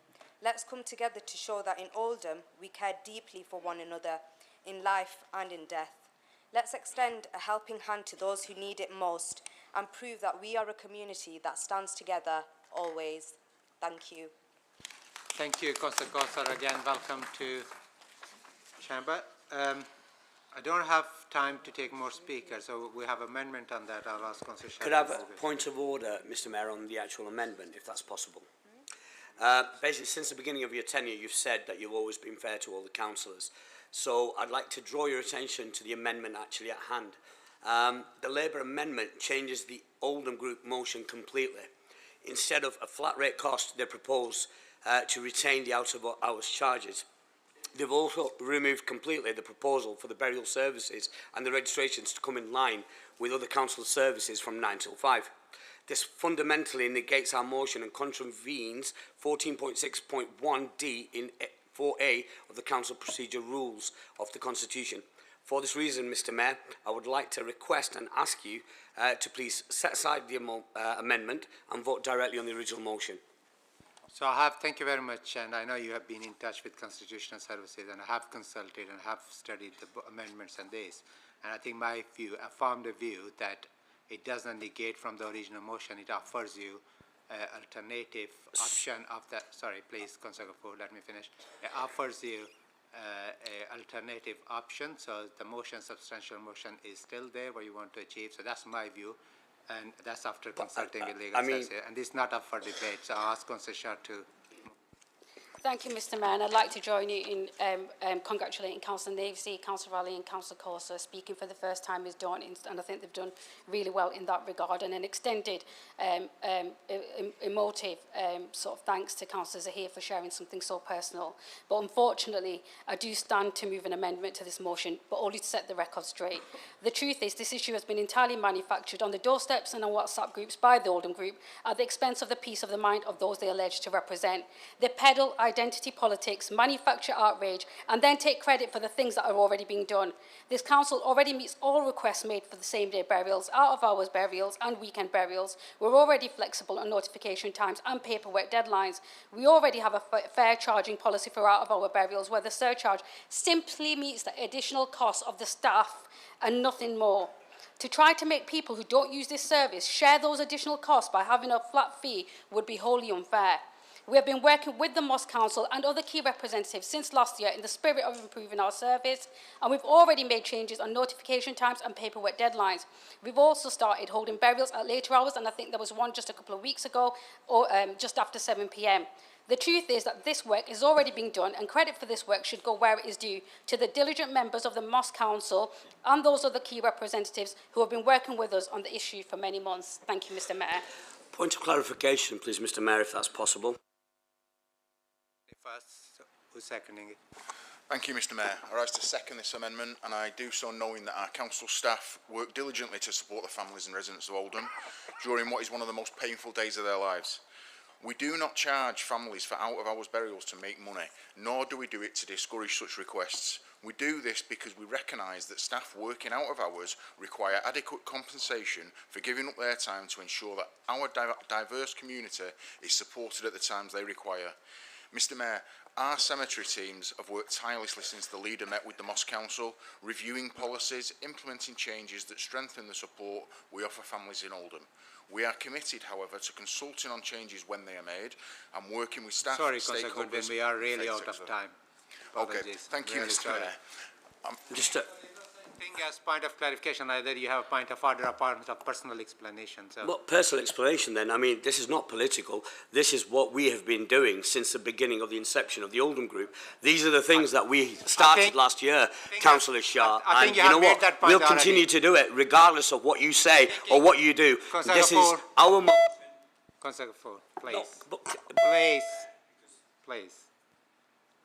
Let's come together to show that in Oldham, we care deeply for one another, in life and in death. Let's extend a helping hand to those who need it most and prove that we are a community that stands together always. Thank you. Thank you, Councillor Kosar. Again, welcome to Chamber. I don't have time to take more speakers, so we have amendment on that. I'll ask Councillor Shah. Could I have a point of order, Mr Mayor, on the actual amendment, if that's possible? Basically, since the beginning of your tenure, you've said that you've always been fair to all the councillors. So I'd like to draw your attention to the amendment actually at hand. The Labour amendment changes the Oldham Group motion completely. Instead of a flat rate cost, they propose to retain the out-of-hours charges. They've also removed completely the proposal for the burial services and the registrations to come in line with other council services from 9 till 5. This fundamentally negates our motion and contravenes 14.6.1d in 4A of the Council Procedure Rules of the Constitution. For this reason, Mr Mayor, I would like to request and ask you to please set aside the amendment and vote directly on the original motion. So thank you very much, and I know you have been in touch with Constitutional Services, and I have consulted and have studied the amendments and this, and I think my view, I formed a view that it doesn't negate from the original motion, it offers you alternative option of that, sorry, please, Councillor Kapoor, let me finish. It offers you a alternative option, so the motion, substantial motion is still there what you want to achieve, so that's my view. And that's after consulting with legal services. And this is not up for debate, so I'll ask Councillor Shah to... Thank you, Mr Mayor, and I'd like to join you in congratulating Councillor Navesey, Councillor Raleigh and Councillor Corser. Speaking for the first time is daunting, and I think they've done really well in that regard. And an extended emotive sort of thanks to Councillor Zahir for sharing something so personal. But unfortunately, I do stand to move an amendment to this motion, but only to set the record straight. The truth is, this issue has been entirely manufactured on the doorsteps and on WhatsApp groups by the Oldham Group at the expense of the peace of the mind of those they allege to represent. They peddle identity politics, manufacture outrage, and then take credit for the things that are already being done. This council already meets all requests made for the same-day burials, out-of-hours burials, and weekend burials. We're already flexible on notification times and paperwork deadlines. We already have a fair charging policy for out-of-hour burials, where the surcharge simply meets the additional costs of the staff and nothing more. To try to make people who don't use this service share those additional costs by having a flat fee would be wholly unfair. We have been working with the Mosque Council and other key representatives since last year in the spirit of improving our service, and we've already made changes on notification times and paperwork deadlines. We've also started holding burials at later hours, and I think there was one just a couple of weeks ago, or just after 7 p.m. The truth is that this work is already being done, and credit for this work should go where it is due, to the diligent members of the Mosque Council and those other key representatives who have been working with us on the issue for many months. Thank you, Mr Mayor. Point of clarification, please, Mr Mayor, if that's possible. First, who's seconding it? Thank you, Mr Mayor. I rise to second this amendment, and I do so knowing that our council staff work diligently to support the families and residents of Oldham during what is one of the most painful days of their lives. We do not charge families for out-of-hours burials to make money, nor do we do it to discourage such requests. We do this because we recognise that staff working out of hours require adequate compensation for giving up their time to ensure that our diverse community is supported at the times they require. Mr Mayor, our cemetery teams have worked tirelessly since the leader met with the Mosque Council, reviewing policies, implementing changes that strengthen the support we offer families in Oldham. We are committed, however, to consulting on changes when they are made and working with staff, Sorry, stakeholders... Councillor Goodwin, we are really out of time. Okay, Apologies. thank you, Really Mr sorry. Mayor. Just a, I think as point of clarification, either you have a point of order or point of personal explanation. So. well, personal explanation then. I mean, this is not political. This is what we have been doing since the beginning of the inception of the Oldham Group. These are the things that we started last year, Councillor Shah. I think and you know what? that point We'll continue to do it regardless of what you say or what you do. This is our... Councillor Gafoor, please. No, please. Please.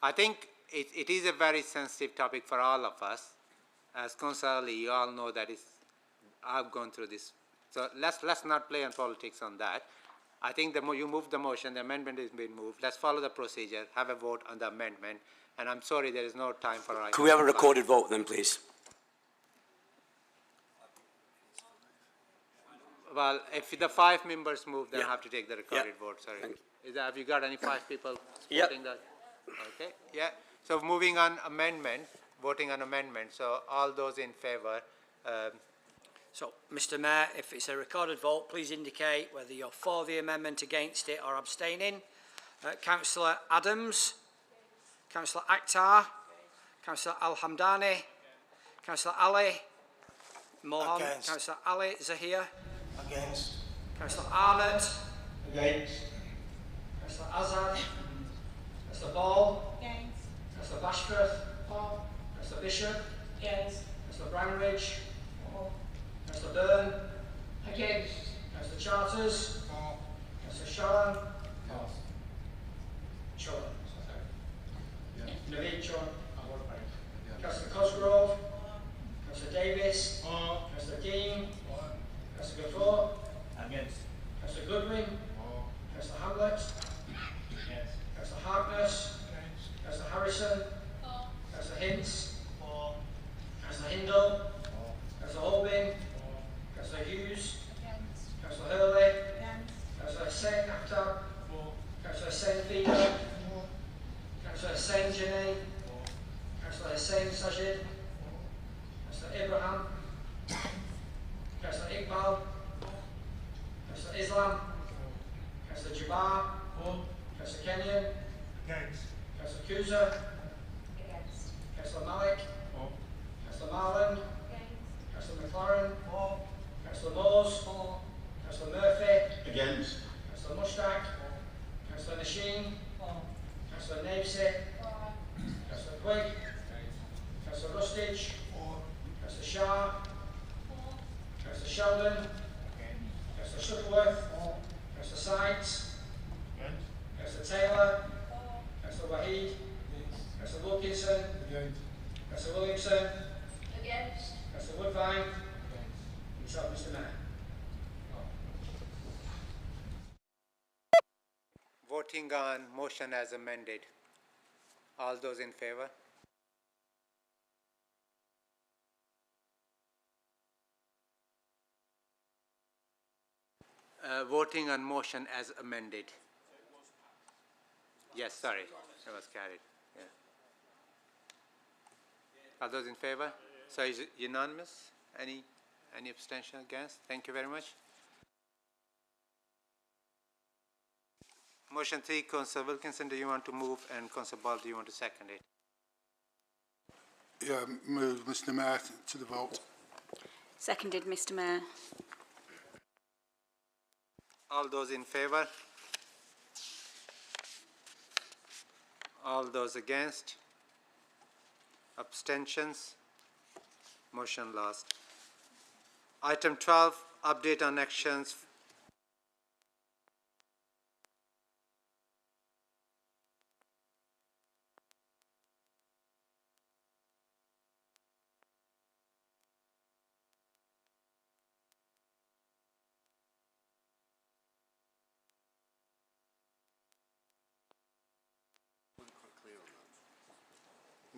I think it is a very sensitive topic for all of us. As Councillor Ali, you all know that I've gone through this. So let's not play on politics on that. I think you moved the motion, the amendment has been moved. Let's follow the procedure, have a vote on the amendment. And I'm sorry, there is no time for... Could we have a recorded vote then, please? Well, if the 5 members move, then I have to take the recorded vote, sorry. Have you got any 5 people supporting that? Okay, yeah. So moving on amendment, voting on amendment. So all those in favour. So, Mr Mayor, if it's a recorded vote, please indicate whether you're for the amendment, against it or abstaining. Councillor Adams, Councillor Akhtar, Councillor Al-Hamdani, Councillor Ali, Mohan, Against. Councillor Ali Zahir, Against. Councillor Arnott, Against. Councillor Azad, Councillor Ball, Councillor Bashforth, Councillor Bishop, Councillor Brownridge, Councillor Byrne, Councillor Charters, Councillor Sharon, Naveed Chauhan, Councillor Cosgrove, Councillor Davis, Councillor Dean, Councillor Gafoor, Councillor Goodwin, Councillor Hamlet, Councillor Harkness, Councillor Harrison, Councillor Hints, Councillor Hindle, Councillor Holbin, Councillor Hughes, Councillor Hurley, Councillor Hussain Akhtar, Councillor Hussain Feeder, Councillor Hussain Janay, Councillor Hussain Sajid, Councillor Ibrahim, Councillor Iqbal, Councillor Islam, Councillor Jabbar, Councillor Kenyon, Councillor Kuza, Councillor Malik, Councillor Marland, Councillor McLaren, Councillor Moores, Councillor Murphy, Against. Councillor Mushtaq, Councillor Nasheen, Councillor Navesey, Councillor Quigg, Councillor Rustage, Councillor Shah, Councillor Sheldon, Councillor Shuttleworth, Councillor Sykes, Councillor Taylor, Councillor Waheed, Councillor Wilkinson, Councillor Williamson, Councillor Woodvine, myself, Mr Mayor. Voting on motion as amended. All those in favour? Voting on motion as amended. Yes, sorry, it was carried. Yeah. Are those in favour? So is it unanimous? Any abstention against? Thank you very much. Motion 3, Councillor Wilkinson, do you want to move? And Councillor Ball, do you want to second it? Yeah, move, Mr Mayor, to the vote. Seconded, Mr Mayor. All those in favour? All those against? Abstentions? Motion lost. Item 12, update on actions.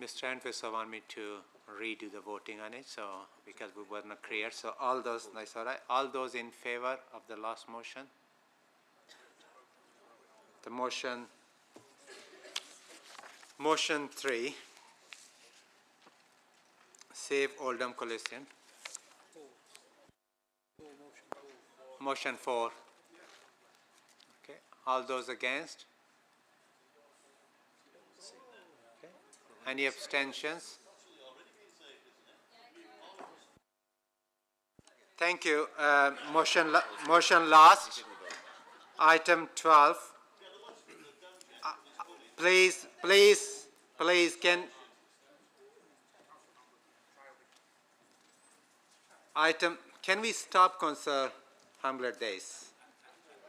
Mr. Entwistle want me to redo the voting on it, so because we were not clear. So all those, that's all right. All those in favor of the last motion? The motion 3, Save Oldham Coliseum. Motion 4. Okay. All those against? Okay. Any abstentions? Thank you. Motion last. Item 12. Please, can we stop Councillor Hamlet days?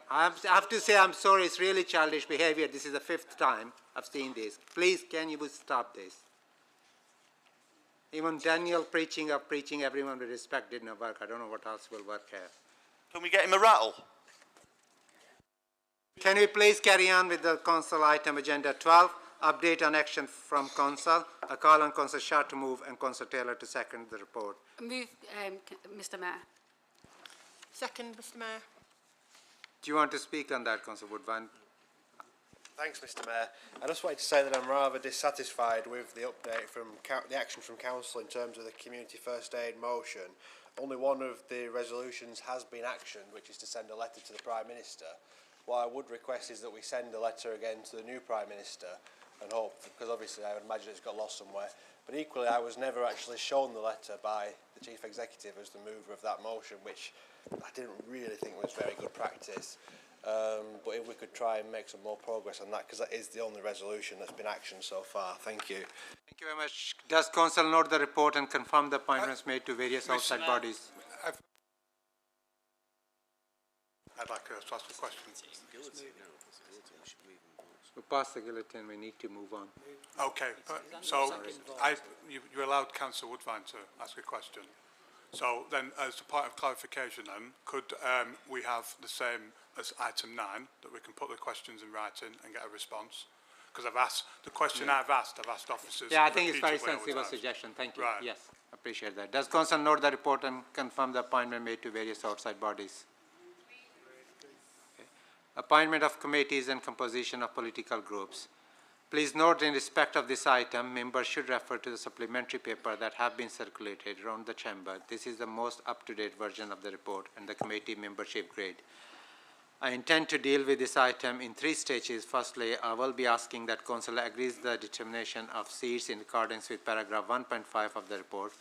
I have to say I'm sorry, it's really childish behavior. This is the 5th time I've seen this. Please, can you stop this? Even Daniel preaching everyone with respect didn't work. I don't know what else will work here. Can we get him a rattle? Can we please carry on with the council item agenda 12, update on action from council. I call on Councillor Shah to move and Councillor Taylor to second the report. Move, Mr. Mayor. Second, Mr. Mayor. Do you want to speak on that, Councillor Woodvine? Thanks, Mr. Mayor. I just wanted to say that I'm rather dissatisfied with the update from the action from Council in terms of the community first aid motion. Only one of the resolutions has been actioned, which is to send a letter to the Prime Minister. What I would request is that we send a letter again to the new Prime Minister and hope, because obviously I would imagine it's got lost somewhere. But equally, I was never actually shown the letter by the Chief Executive as the mover of that motion, which I didn't really think was very good practice. But if we could try and make some more progress on that, because that is the only resolution that's been actioned so far. Thank you. Thank you very much. Does Council note the report and confirm the appointments made to various outside bodies? I'd like to ask a question. We passed the guillotine, we need to move on. Okay, so you allowed Councillor Woodvine to ask a question. So then, as a part of clarification then, could we have the same as item 9, that we can put the questions in writing and get a response? Because I've asked, the question I've asked officers. Yeah, I think it's very sensible suggestion. Thank you. Right. Yes, appreciate that. Does Council note the report and confirm the appointment made to various outside bodies? Okay. Appointment of committees and composition of political groups. Please note, in respect of this item, members should refer to the supplementary paper that have been circulated around the chamber. This is the most up-to-date version of the report and the committee membership grade. I intend to deal with this item in 3 stages. Firstly, I will be asking that Council agrees the determination of seats in accordance with paragraph 1.5 of the report.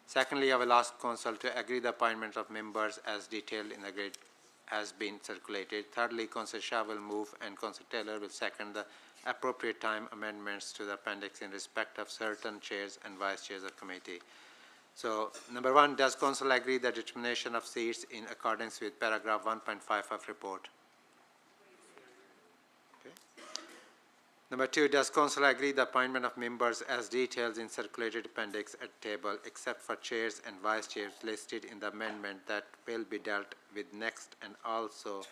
Secondly, I will ask Council to agree the appointment of members as detailed in the grade has been circulated. Thirdly, Councillor Shah will move and Councillor Taylor will second the appropriate time amendments to the appendix in respect of certain chairs and vice chairs of committee. So, number 1, does Council agree the determination of seats in accordance with paragraph 1.5 of report? Okay. Number 2, does Council agree the appointment of members as detailed in circulated appendix at table except for chairs and vice chairs listed in the amendment that will be dealt with next, and also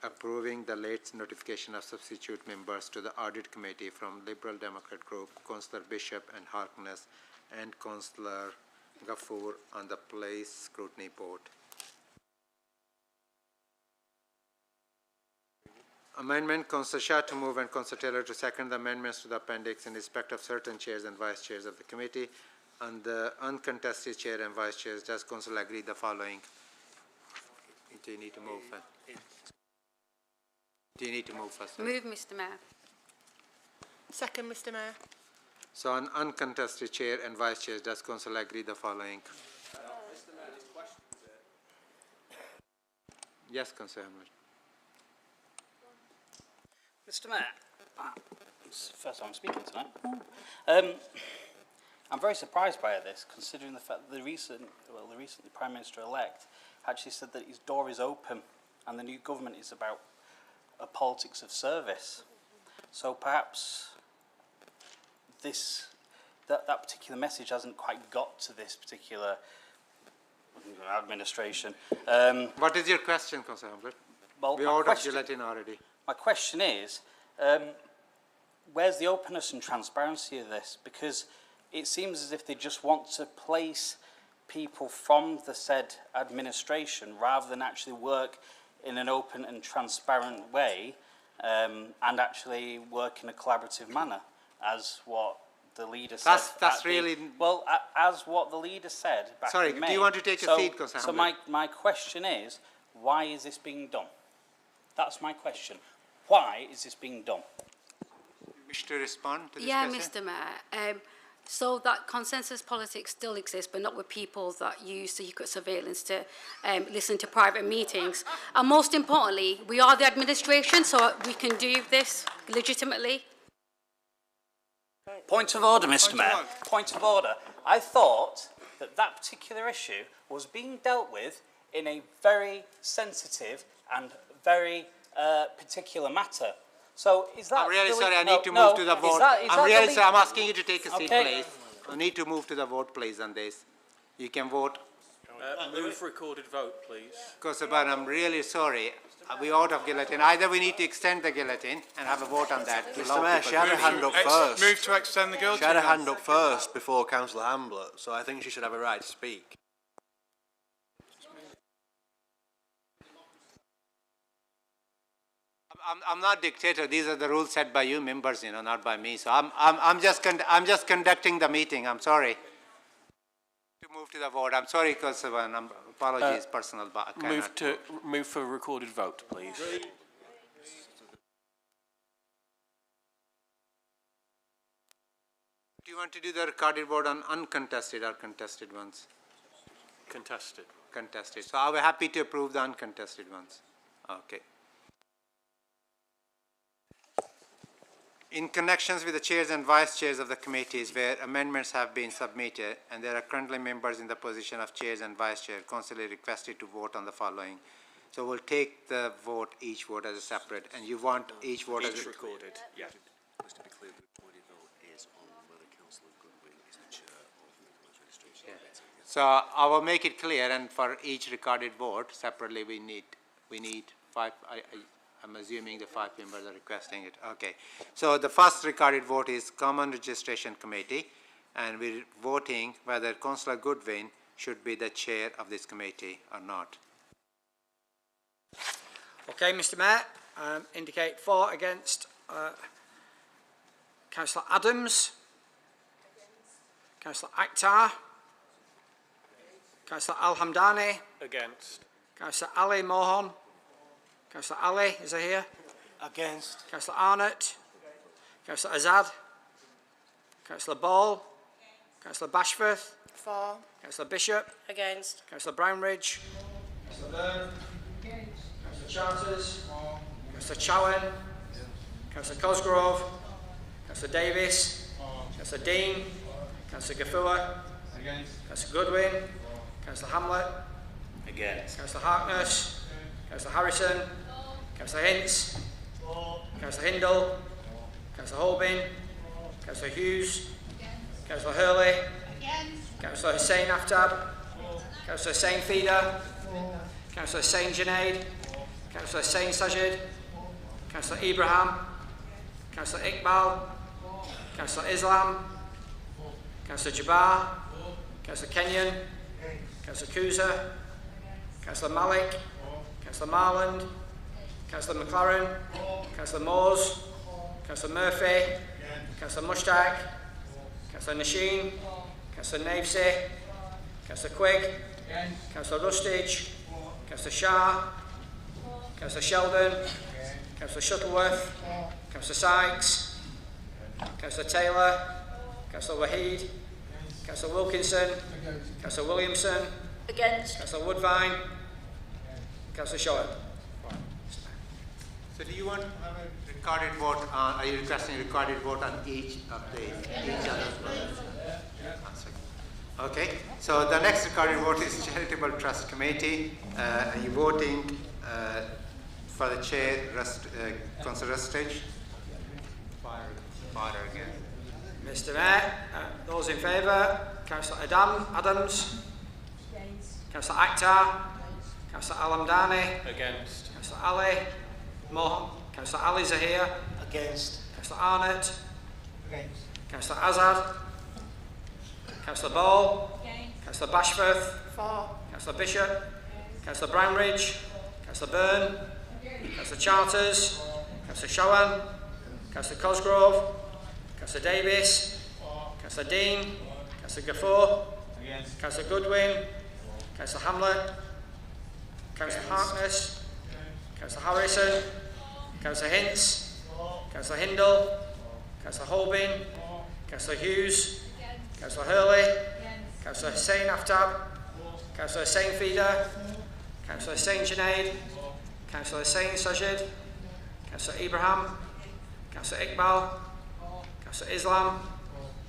approving the late notification of substitute members to the audit committee from Liberal Democrat group, Councillor Bishop and Harkness, and Councillor Ghaffur on the place scrutiny board. Amendment, Councillor Shah to move and Councillor Taylor to second the amendments to the appendix in respect of certain chairs and vice chairs of the committee. On the uncontested chair and vice chairs, does Council agree the following? Do you need to move? Do you need to move first? Move, Mr. Mayor. Second, Mr. Mayor. So on uncontested chair and vice chairs, does Council agree the following? Yes, Councillor Hamlet. Mr. Mayor, it's the first time I'm speaking tonight. I'm very surprised by this, considering the fact that the recently Prime Minister-elect actually said that his door is open and the new government is about a politics of service. So perhaps that particular message hasn't quite got to this particular administration. What is your question, Councillor Hamlet? Well, we're out of gelatin already. My question is, where's the openness and transparency of this? Because it seems as if they just want to place people from the said administration rather than actually work in an open and transparent way and actually work in a collaborative manner, as what the leader said. That's really... Well, as what the leader said back Sorry, in May. do you want to take a seat? So my question is, why is this being done? That's my question. Why is this being done? You wish to respond to this Yeah, question? Mr. Mayor. So that consensus politics still exists, but not with people that use secret surveillance to listen to private meetings. And most importantly, we are the administration, so we can do this legitimately. Point of order, Mr. Mayor. Point of order. I thought that that particular issue was being dealt with in a very sensitive and very particular matter. So is that... I'm really sorry, I need to move to the vote. I'm really sorry, I'm asking you to take a seat, please. I need to move to the vote, please, on this. You can vote. Move recorded vote, please. Kosovan, I'm really sorry. We're out of guillotine. Either we need to extend the guillotine and have a vote on that. Mr. Mayor, she had her hand up first. Move to extend the guillotine. She had her hand up first before Councillor Hamblett, so I think she should have a right to speak. I'm not dictator. These are the rules set by you members, you know, not by me. So I'm just conducting the meeting. I'm sorry. To move to the vote. I'm sorry, Kosovan. Apologies, personal, but I cannot. Move for a recorded vote, please. Do you want to do the recorded vote on uncontested or contested ones? Contested. Contested. So are we happy to approve the uncontested ones? Okay. In connections with the chairs and vice chairs of the committees where amendments have been submitted and there are currently members in the position of chairs and vice chair, Council is requested to vote on the following. So we'll take the vote, each vote as a separate, and you want each vote as a... recorded, yeah. Just to be clear, the recorded vote is on whether Councillor Goodwin is the chair of the Commerce Registration. Yeah. So I will make it clear, and for each recorded vote separately we need 5. I'm assuming the 5 members are requesting it. Okay. So the first recorded vote is Common Registration Committee, and we're voting whether Councillor Goodwin should be the chair of this committee or not. Okay, Mr. Mayor, indicate for, against. Councillor Adams. Councillor Akhtar. Councillor Al-Hamdani. Against. Councillor Ali Mohan. Councillor Ali, is he here? Against. Councillor Arnott. Councillor Azad. Councillor Ball. Councillor Bashforth. For. Councillor Bishop. Against. Councillor Brownridge. Councillor Byrne. Councillor Charters. Councillor Chowan. Councillor Cosgrove. Councillor Davis. Councillor Dean. Councillor Gafua. Councillor Goodwin. Councillor Hamlet. Against. Councillor Harkness. Councillor Harrison. Councillor Hints. Councillor Hindle. Councillor Holbein. Councillor Hughes. Councillor Hurley. Councillor Hussain Aftab. Councillor Hussain Feeder. Councillor Hussain Junaid. Councillor Hussain Sajid. Councillor Ibrahim. Councillor Iqbal. Councillor Islam. Councillor Jabbar. Councillor Kenyon. Councillor Kuza. Councillor Malik. Councillor Marland. Councillor McLaren. Councillor Moores. Councillor Murphy. Councillor Mushtaq. Councillor Nasheen. Councillor Navesey. Councillor Quigg. Councillor Rustage. Councillor Shah. Councillor Sheldon. Councillor Shuttleworth. Councillor Sykes. Councillor Taylor. Councillor Waheed. Councillor Wilkinson. Councillor Williamson. Against. Councillor Woodvine. Councillor Short. So do you want to have a recorded vote on, are you requesting a recorded vote on each of each other's? Okay, so the next recorded vote is Charitable Trust Committee. Are you voting for the chair, Councillor Rustage? Fire again. Mr. Mayor, those in favour, Councillor Adams. Councillor Akhtar. Councillor Al-Hamdani. Against. Councillor Ali Mohan. Councillor Ali Zahir. Against. Councillor Arnott. Against. Councillor Azad. Councillor Ball. Councillor Bashforth. Councillor Bishop. Councillor Brownridge. Councillor Byrne. Councillor Charters. Councillor Showan. Councillor Cosgrove. Councillor Davis. Councillor Dean. Councillor Gaffor. Councillor Goodwin. Councillor Hamlet. Councillor Harkness. Councillor Harrison. Councillor Hintz. Councillor Hindle. Councillor Holbein. Councillor Hughes. Councillor Hurley. Councillor Hussain Aftab. Councillor Hussain Feeder. Councillor Hussain Junaid. Councillor Hussain Sajid. Councillor Ibrahim. Councillor Iqbal. Councillor Islam.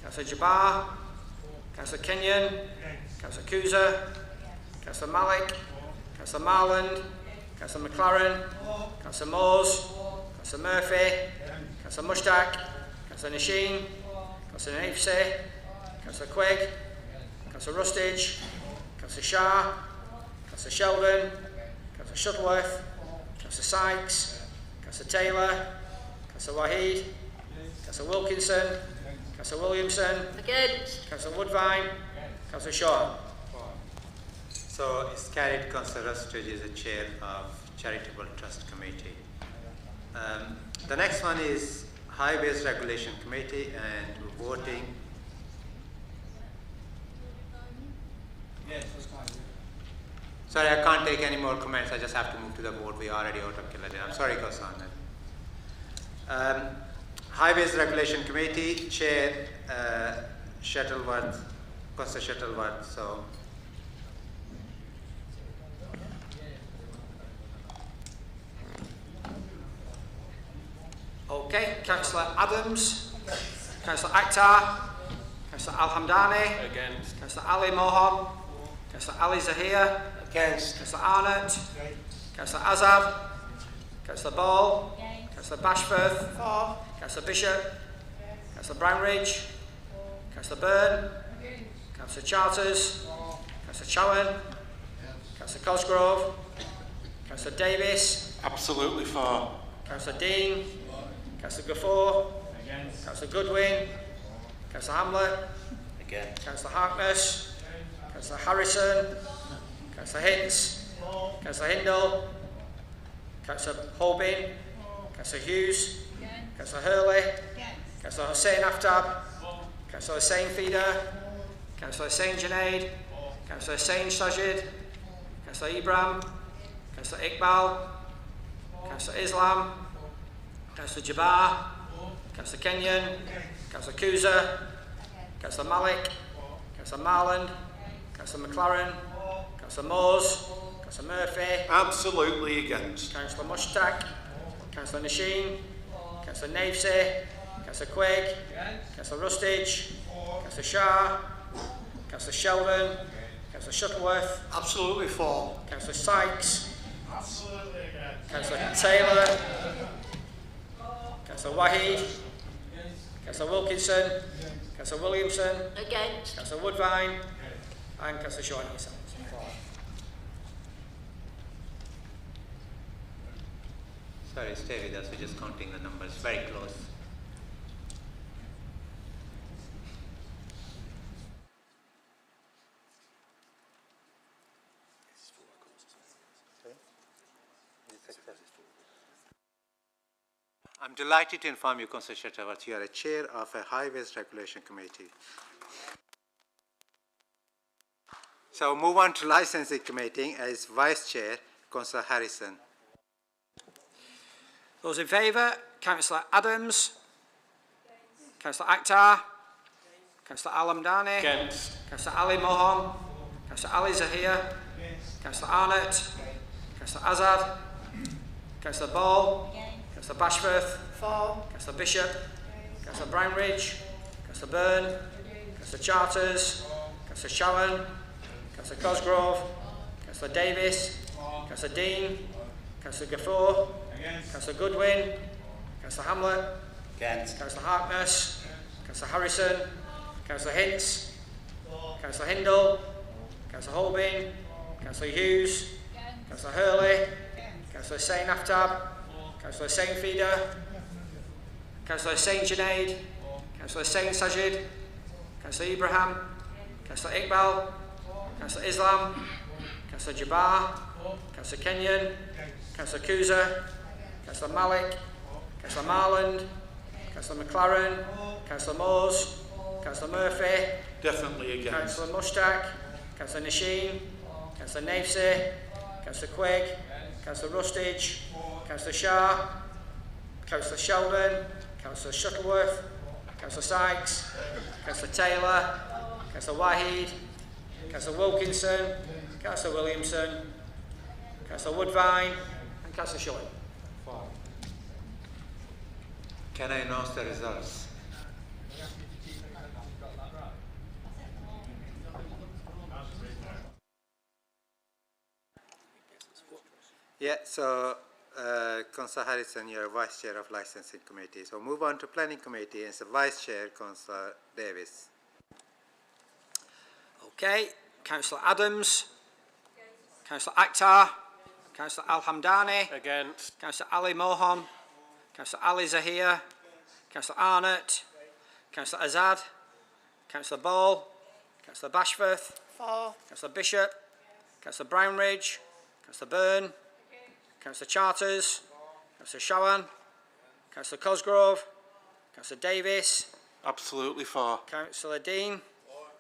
Councillor Jabbar. Councillor Kenyon. Councillor Kuza. Councillor Malik. Councillor Marland. Councillor McLaren. Councillor Moores. Councillor Murphy. Councillor Mushtaq. Councillor Nasheen. Councillor Naifse. Councillor Quigg. Councillor Rustage. Councillor Shah. Councillor Sheldon. Councillor Shuttleworth. Councillor Sykes. Councillor Taylor. Councillor Wahid. Councillor Wilkinson. Councillor Williamson. Against. Councillor Woodvine. Councillor Shaw. So it's carried. Councillor Rustage is the chair of Charitable Trust Committee. The next one is Highways Regulation Committee, and voting. Sorry, I can't take any more comments. I just have to move to the vote. We are already out of Killade. I'm sorry, Kosan. Highways Regulation Committee, Chair Shuttleworth, Councillor Shuttleworth. So. Okay, Councillor Adams. Councillor Akhtar. Councillor Al-Hamdani. Against. Councillor Ali Mohan. Councillor Ali Zahir. Against. Councillor Arnott. Councillor Azad. Councillor Ball. Councillor Bashforth. Councillor Bishop. Councillor Brownridge. Councillor Byrne. Councillor Charters. Councillor Chowan. Councillor Cosgrove. Councillor Davis. Absolutely for. Councillor Dean. Councillor Gaffor. Councillor Goodwin. Councillor Hamlet. Councillor Harkness. Councillor Harrison. Councillor Hintz. Councillor Hindle. Councillor Holbein. Councillor Hughes. Councillor Hurley. Councillor Hussain Aftab. Councillor Hussain Feeder. Councillor Hussain Junaid. Councillor Hussain Sajid. Councillor Ibrahim. Councillor Iqbal. Councillor Islam. Councillor Jabbar. Councillor Kenyon. Councillor Kuza. Councillor Malik. Councillor Marland. Councillor McLaren. Councillor Moores. Councillor Murphy. Absolutely against. Councillor Mushtaq. Councillor Nasheen. Councillor Naifse. Councillor Quigg. Councillor Rustage. Councillor Shah. Councillor Sheldon. Councillor Shuttleworth. Absolutely for. Councillor Sykes. Absolutely against. Councillor Taylor. Councillor Wahid. Councillor Wilkinson. Councillor Williamson. Against. Councillor Woodvine. And Councillor Shaw. Sorry, stay with us. We're just counting the numbers. Very close. I'm delighted to inform you, Councillor Shuttleworth, you are a chair of a Highways Regulation Committee. So move on to Licensing Committee as Vice Chair, Councillor Harrison. Those in favour, Councillor Adams. Councillor Akhtar. Councillor Al-Hamdani. Against. Councillor Ali Mohan. Councillor Ali Zahir. Councillor Arnott. Councillor Azad. Councillor Ball. Councillor Bashforth. Councillor Bishop. Councillor Brownridge. Councillor Byrne. Councillor Charters. Councillor Showan. Councillor Cosgrove. Councillor Davis. Councillor Dean. Councillor Gaffor. Councillor Goodwin. Councillor Hamlet. Councillor Harkness. Councillor Harrison. Councillor Hintz. Councillor Hindle. Councillor Holbein. Councillor Hughes. Councillor Hurley. Councillor Hussain Aftab. Councillor Hussain Feeder, Councillor Hussain Junaid, Councillor Hussain Sajid, Councillor Ibrahim, Councillor Iqbal, Councillor Islam, Councillor Jabbar, Councillor Kenyon, Councillor Kuza, Councillor Malik, Councillor Marland, Councillor McLaren, Councillor Moores, Councillor Murphy, Definitely against. Councillor Mushtaq, Councillor Nasheen, Councillor Navesey, Councillor Quigg, Councillor Rustage, Councillor Shah, Councillor Sheldon, Councillor Shuttleworth, Councillor Sykes, Councillor Taylor, Councillor Wahid, Councillor Wilkinson, Councillor Williamson, Councillor Woodvine and Councillor Shully. Can I announce the results? Yeah, so Councillor Harrison, you're Vice Chair of Licensing Committee. So move on to Planning Committee, and it's the Vice Chair, Councillor Davis. Okay, Councillor Adams, Councillor Akhtar, Councillor Al-Hamdani, Against. Councillor Ali Mohan, Councillor Ali Zahir, Councillor Arnott, Councillor Azad, Councillor Ball, Councillor Bashforth, For. Councillor Bishop, Councillor Brownridge, Councillor Byrne, Councillor Charters, Councillor Shawan, Councillor Cosgrove, Councillor Davis, Absolutely for. Councillor Dean,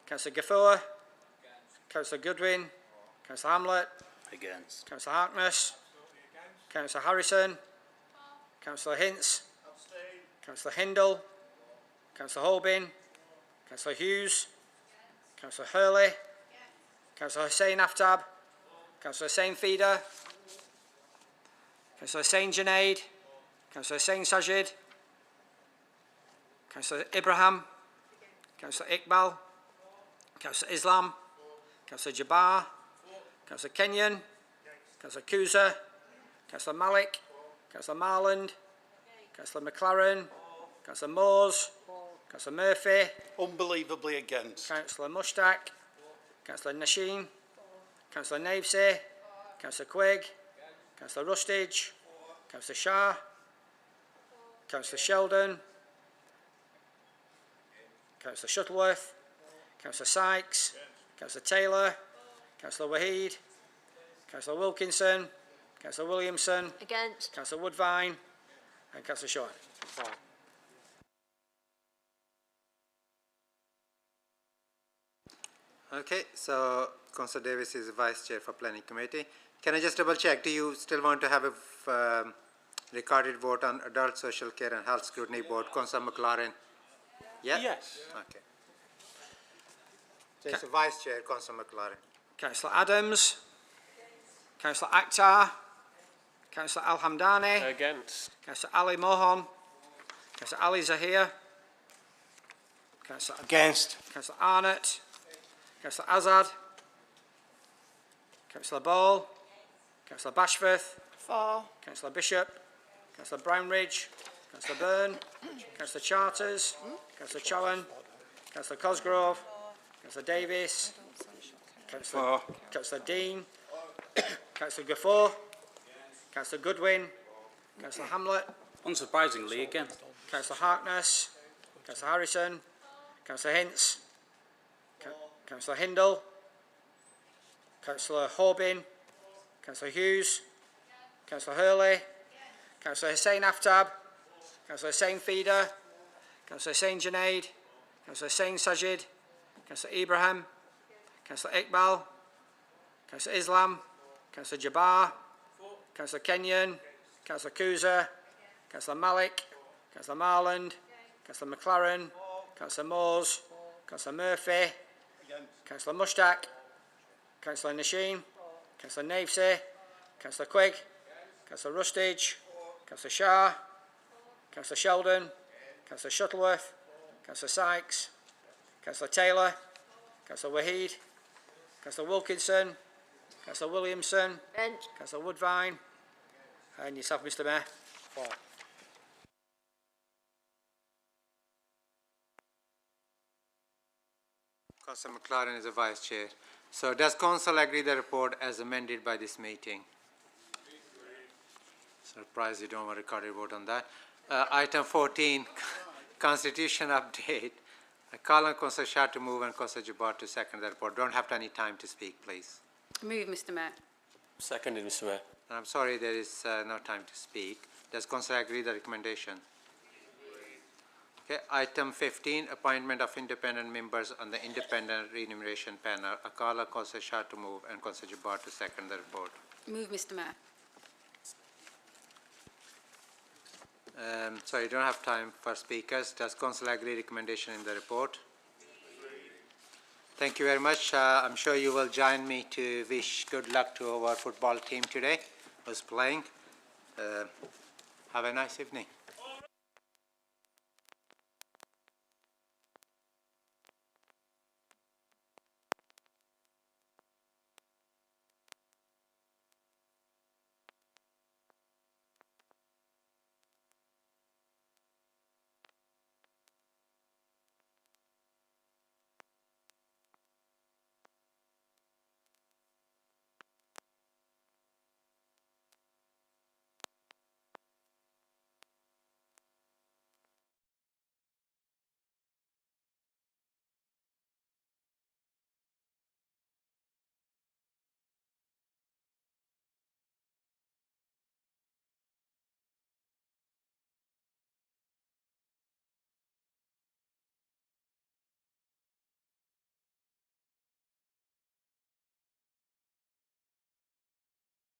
Councillor Gafoor, Councillor Goodwin, Councillor Hamlet, Against. Councillor Harkness, Councillor Harrison, Councillor Hintz, Councillor Hindle, Councillor Holbin, Councillor Hughes, Councillor Hurley, Councillor Hussain Aftab, Councillor Hussain Feeder, Councillor Hussain Junaid, Councillor Hussain Sajid, Councillor Ibrahim, Councillor Iqbal, Councillor Islam, Councillor Jabbar, Councillor Kenyon, Councillor Kuza, Councillor Malik, Councillor Marland, Councillor McLaren, Councillor Moores, Councillor Murphy, Unbelievably against. Councillor Mushtaq, Councillor Nasheen, Councillor Navesey, Councillor Quigg, Councillor Rustage, Councillor Shah, Councillor Sheldon, Councillor Shuttleworth, Councillor Sykes, Councillor Taylor, Councillor Wahid, Councillor Wilkinson, Councillor Williamson, Against. Councillor Woodvine and Councillor Shaw. Okay, so Councillor Davis is the Vice Chair for Planning Committee. Can I just double check, do you still want to have a recorded vote on Adult Social Care and Health Scrutiny Board, Councillor McLaren? Yeah? Yes. Okay. So it's the Vice Chair, Councillor McLaren. Councillor Adams, Councillor Akhtar, Councillor Al-Hamdani, Against. Councillor Ali Mohan, Councillor Ali Zahir, Councillor Against. Councillor Arnott, Councillor Azad, Councillor Ball, Councillor Bashforth, For. Councillor Bishop, Councillor Brownridge, Councillor Byrne, Councillor Charters, Councillor Chowan, Councillor Cosgrove, Councillor Davis, Councillor Dean, Councillor Gafoor, Councillor Goodwin, Councillor Hamlet, Unsurprisingly, against. Councillor Harkness, Councillor Harrison, Councillor Hintz, Councillor Hindle, Councillor Horbin, Councillor Hughes, Councillor Hurley, Councillor Hussain Aftab, Councillor Hussain Feeder, Councillor Hussain Junaid, Councillor Hussain Sajid, Councillor Ibrahim, Councillor Iqbal, Councillor Islam, Councillor Jabbar, Councillor Kenyon, Councillor Kuza, Councillor Malik, Councillor Marland, Councillor McLaren, Councillor Moores, Councillor Murphy, Councillor Mushtaq, Councillor Nasheen, Councillor Navesey, Councillor Quigg, Councillor Rustage, Councillor Shah, Councillor Sheldon, Councillor Shuttleworth, Councillor Sykes, Councillor Taylor, Councillor Wahid, Councillor Wilkinson, Councillor Williamson, Against. Councillor Woodvine, and yourself, Mr. Mayor. For. Councillor McLaren is the Vice Chair. So does Council agree the report as amended by this meeting? Surprised you don't want a recorded vote on that. Item 14, Constitution update. I call on Councillor Shah to move and Councillor Jabbar to second the report. Don't have any time to speak, please. Move, Mr Mayor. Seconded, Mr Mayor. I'm sorry, there is no time to speak. Does Councillor agree the recommendation? Okay. Item 15, appointment of independent members on the independent remuneration panel. I call on Councillor Shah to move and Councillor Jabbar to second the report. Move, Mr Mayor. Sorry, don't have time for speakers. Does Council agree recommendation in the report? Thank you very much. I'm sure you will join me to wish good luck to our football team today who's playing. Have a nice evening.